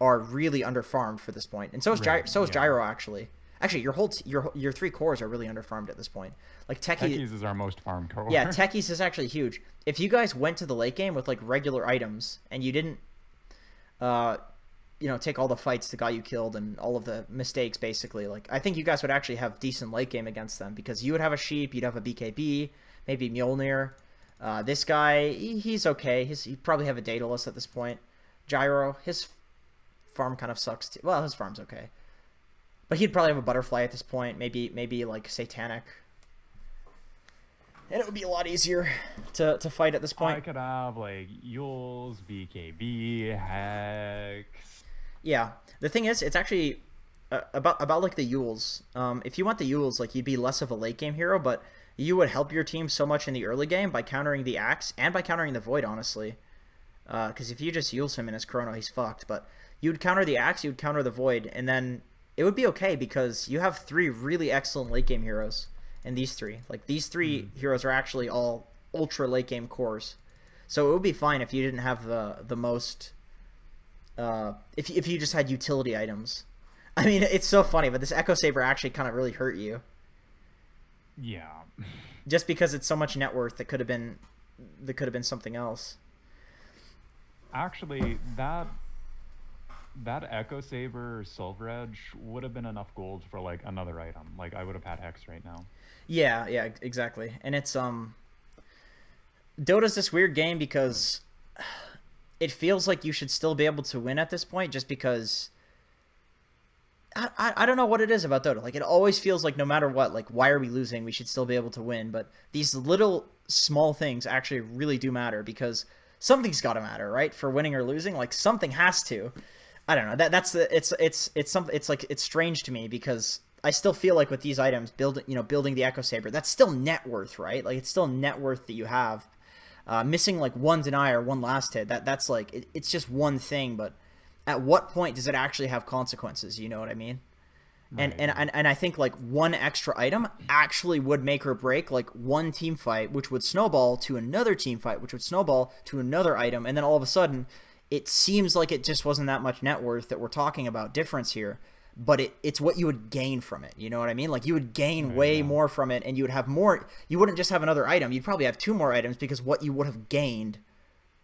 are really underfarmed for this point, and so is Gyro actually. Actually, your 3 cores are really underfarmed at this point. Like Techies is our most farmed core. Yeah, Techies is actually huge. If you guys went to the late game with like regular items and you didn't, take all the fights that got you killed and all of the mistakes, basically, like I think you guys would actually have decent late game against them, because you would have a sheep, you'd have a BKB, maybe Mjolnir. This guy, he's okay. He'd probably have a Daedalus at this point. Gyro, his farm kind of sucks too. Well, his farm's okay. But he'd probably have a Butterfly at this point, maybe like Satanic. And it would be a lot easier to fight at this point. I could have like Yules, BKB, Hex. Yeah, the thing is, it's actually about like the Yules. If you want the Yules, like you'd be less of a late game hero, but you would help your team so much in the early game by countering the Axe and by countering the Void, honestly. Because if you just Yules him in his Chrono, he's fucked. But you'd counter the Axe, you'd counter the Void, and then it would be okay because you have 3 really excellent late game heroes. And these 3, like these 3 heroes are actually all ultra late game cores. So it would be fine if you didn't have the most if you just had utility items. I mean, it's so funny, but this Echo Saber actually kind of really hurt you. Yeah. Just because it's so much net worth that could have been something else. Actually, that Echo Saber Silver Edge would have been enough gold for like another item. Like I would have had Hex right now. Yeah, exactly. And it's Dota's this weird game because it feels like you should still be able to win at this point, just because I don't know what it is about Dota. Like it always feels like no matter what, like why are we losing? We should still be able to win. But these little small things actually really do matter, because something's got to matter, right? For winning or losing, like something has to. I don't know. It's strange to me, because I still feel like with these items, building the Echo Saber, that's still net worth, right? Like it's still net worth that you have. Missing like 1 deny or 1 last hit, that's like it's just one thing, but at what point does it actually have consequences? You know what I mean? Right. And I think like 1 extra item actually would make or break like 1 team fight, which would snowball to another team fight, which would snowball to another item, and then all of a sudden it seems like it just wasn't that much net worth that we're talking about difference here, but it's what you would gain from it. You know what I mean? Like you would gain way more from it, and you would have more. You wouldn't just have another item. You'd probably have 2 more items, because what you would have gained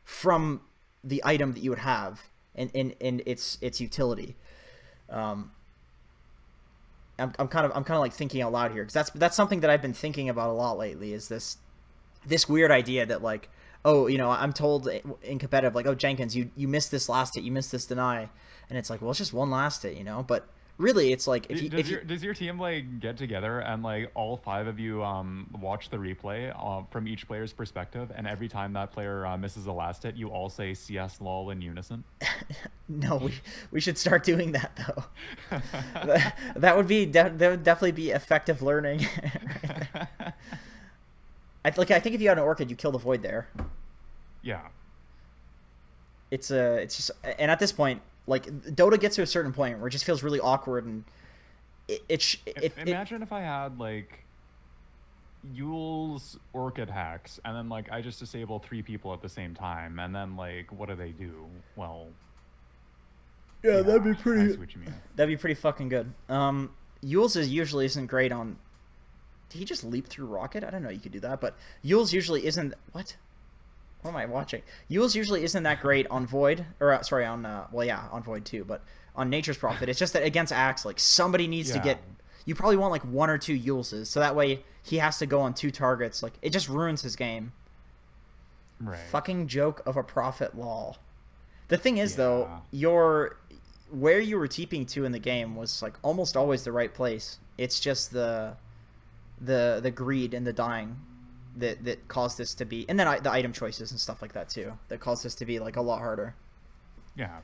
from the item that you would have and its utility. I'm kind of like thinking out loud here, because that's something that I've been thinking about a lot lately, is this weird idea that like, oh, I'm told in competitive, like, oh, Jenkins, you missed this last hit, you missed this deny, and it's like, well, it's just 1 last hit, but really it's like, does your team like get together and like all 5 of you watch the replay from each player's perspective, and every time that player misses a last hit, you all say CS lol in unison? No, we should start doing that though. that would definitely be effective learning. I think if you had an Orchid, you kill the Void there. Yeah. It's just, and at this point, Like Dota gets to a certain point where it just feels really awkward, and Imagine if I had like Yule's Orchid hacks, and then like I just disable 3 people at the same time, and then like what do they do? Well, yeah, that'd be I pretty. see what you mean. That'd be pretty fucking good. Yule's usually isn't great on. Did he just leap through rocket? I don't know. You could do that, but Yule's usually isn't. What? What am I watching? Yule's usually isn't that great on Void, or sorry, on well, yeah, on Void too, but on Nature's Prophet, it's just that against Axe, like somebody needs to get. You probably want like 1 or 2 Yuleses, so that way he has to go on 2 targets. Like it just ruins his game. Right. Fucking joke of a prophet, lol. The thing is though, where you were TPing to in the game was like almost always the right place. It's just the greed and the dying that caused this to be, and then the item choices and stuff like that too, that caused this to be like a lot harder. Yeah.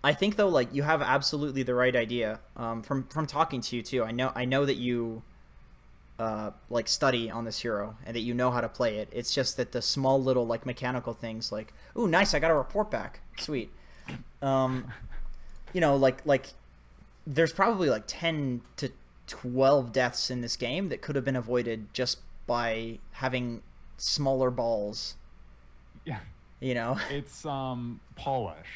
I think though, like you have absolutely the right idea. From talking to you too, I know that you like study on this hero and that you know how to play it. It's just that the small little like mechanical things, like, ooh, nice, I got a report back, sweet. You know, like there's probably like 10 to 12 deaths in this game that could have been avoided just by having smaller balls. Yeah. You know? It's polished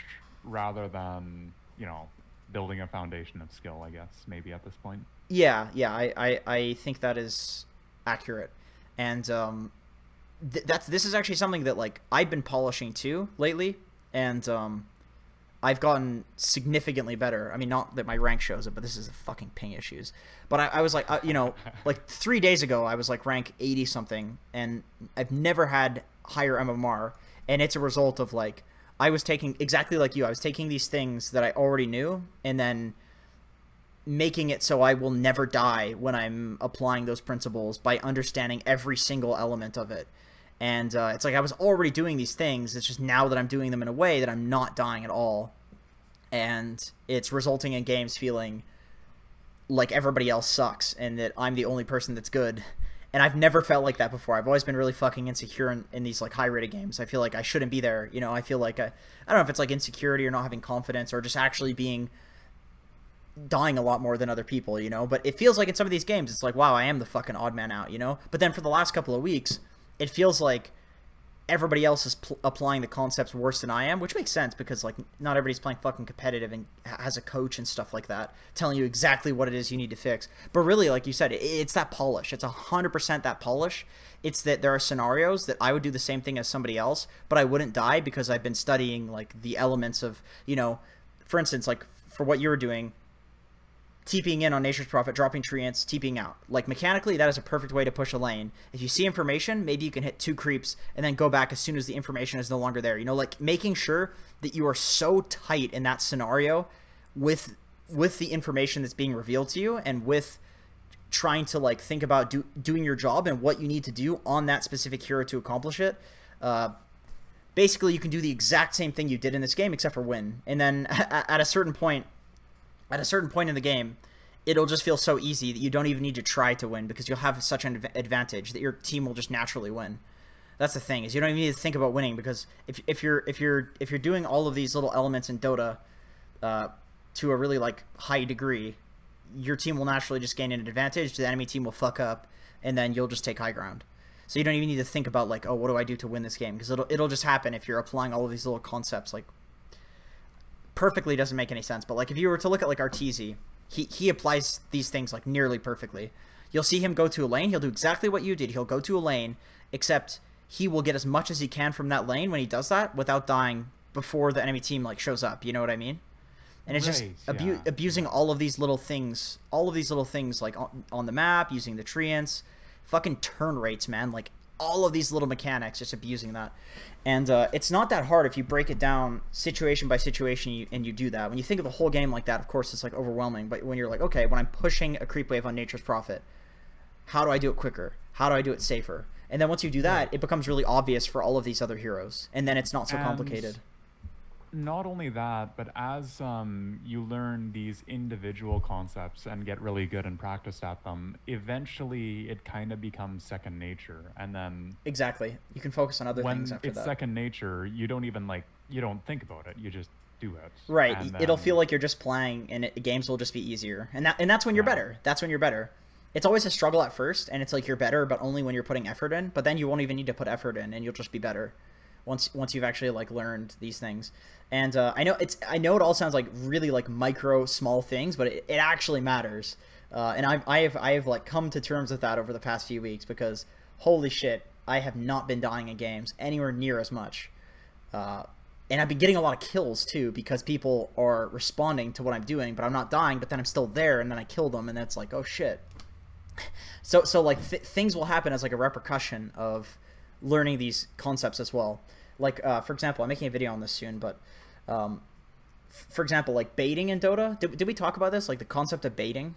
rather than, you know, building a foundation of skill, I guess, maybe at this point. Yeah, I think that is accurate. And this is actually something that like I've been polishing too lately, and I've gotten significantly better. I mean, not that my rank shows it, but this is the fucking ping issues. But I was like, you know, like 3 days ago, I was like rank 80 something, and I've never had higher MMR, and it's a result of like, I was taking, exactly like you, I was taking these things that I already knew, and then making it so I will never die when I'm applying those principles by understanding every single element of it. And it's like I was already doing these things, it's just now that I'm doing them in a way that I'm not dying at all. And it's resulting in games feeling like everybody else sucks and that I'm the only person that's good. And I've never felt like that before. I've always been really fucking insecure in these like high-rated games. I feel like I shouldn't be there. You know, I feel like I don't know if it's like insecurity or not having confidence or just actually dying a lot more than other people, you know? But it feels like in some of these games, it's like, wow, I am the fucking odd man out, you know? But then for the last couple of weeks, it feels like everybody else is applying the concepts worse than I am, which makes sense because like not everybody's playing fucking competitive and has a coach and stuff like that telling you exactly what it is you need to fix. But really, like you said, it's that polish. It's 100% that polish. It's that there are scenarios that I would do the same thing as somebody else, but I wouldn't die because I've been studying like the elements of, you know, for instance, like for what you were doing, TPing in on Nature's Prophet, dropping treants, TPing out. Like, mechanically, that is a perfect way to push a lane. If you see information, maybe you can hit 2 creeps and then go back as soon as the information is no longer there. You know, like, making sure that you are so tight in that scenario with the information that's being revealed to you and with trying to, like, think about doing your job and what you need to do on that specific hero to accomplish it. Basically, you can do the exact same thing you did in this game except for win. And then at a certain point in the game, it'll just feel so easy that you don't even need to try to win because you'll have such an advantage that your team will just naturally win. That's the thing, is you don't even need to think about winning because if you're doing all of these little elements in Dota to a really like high degree, your team will naturally just gain an advantage. The enemy team will fuck up, and then you'll just take high ground. So you don't even need to think about like, oh, what do I do to win this game? Because it'll just happen if you're applying all of these little concepts like. Perfectly doesn't make any sense, but like if you were to look at like Arteezy, he applies these things like nearly perfectly. You'll see him go to a lane, he'll do exactly what you did. He'll go to a lane, except he will get as much as he can from that lane when he does that without dying before the enemy team like shows up. You know what I mean? And it's just abusing all of these little things, like on the map, using the treants, fucking turn rates, man. Like all of these little mechanics, just abusing that. And it's not that hard if you break it down situation by situation and you do that. When you think of the whole game like that, of course, it's like overwhelming. But when you're like, okay, when I'm pushing a creep wave on Nature's Prophet, how do I do it quicker? How do I do it safer? And then once you do that, it becomes really obvious for all of these other heroes. And then it's not so complicated. Not only that, but as you learn these individual concepts and get really good and practice at them, eventually it kind of becomes second nature. And then exactly, you can focus on other things after that. When it's second nature, you don't even you don't think about it. You just do it. Right. And It'll then, feel like you're just playing, and games will just be easier. And that's when you're better. That's when you're better. It's always a struggle at first, and it's like you're better, but only when you're putting effort in. But then you won't even need to put effort in, and you'll just be better once you've actually like learned these things. And I know it all sounds like really like micro small things, but it actually matters. And I've like come to terms with that over the past few weeks, because holy shit, I have not been dying in games anywhere near as much. And I've been getting a lot of kills too, because people are responding to what I'm doing, but I'm not dying, but then I'm still there, and then I kill them, and that's like, oh shit. So like things will happen as like a repercussion of learning these concepts as well. Like for example, I'm making a video on this soon, but for example, like baiting in Dota. Did we talk about this? Like the concept of baiting,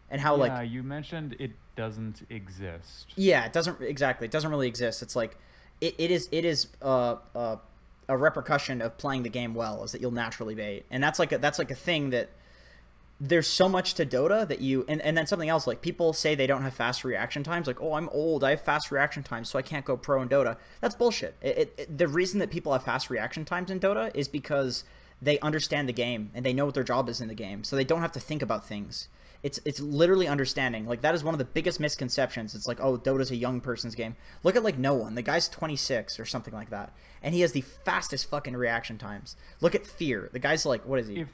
and how yeah, like you mentioned it doesn't exist. Yeah, it doesn't exactly. It doesn't really exist. It's like it is a repercussion of playing the game well, is that you'll naturally bait, and that's like a thing that there's so much to Dota that you and then something else, like people say they don't have fast reaction times, like, oh, I'm old, I have fast reaction times, so I can't go pro in Dota. That's bullshit. The reason that people have fast reaction times in Dota is because they understand the game and they know what their job is in the game, so they don't have to think about things. It's literally understanding. Like, that is one of the biggest misconceptions. It's like, oh, Dota's a young person's game. Look at like No One. The guy's 26 or something like that, and he has the fastest fucking reaction times. Look at Fear. The guy's like, what is he?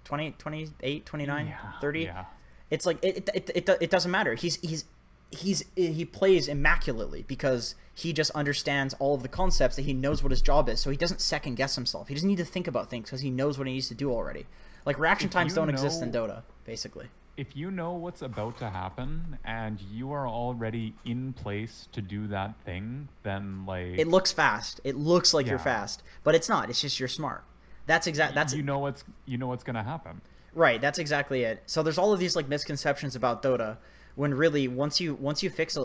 20, 28, 29, yeah, 30. Yeah. It's like it doesn't matter. He plays immaculately because he just understands all of the concepts, that he knows what his job is, so he doesn't second guess himself. He doesn't need to think about things because he knows what he needs to do already. Like, reaction times don't exist in Dota, basically. If you know what's about to happen and you are already in place to do that thing, then like it looks fast. It looks like you're fast, but it's not. It's just you're smart. That's you know what's gonna happen. Right, that's exactly it. So there's all of these like misconceptions about Dota, when really once you fix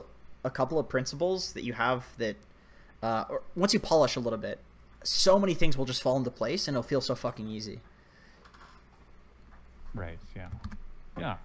a couple of principles that you have, that or once you polish a little bit, so many things will just fall into place and it'll feel so fucking easy. Right, yeah. Yeah.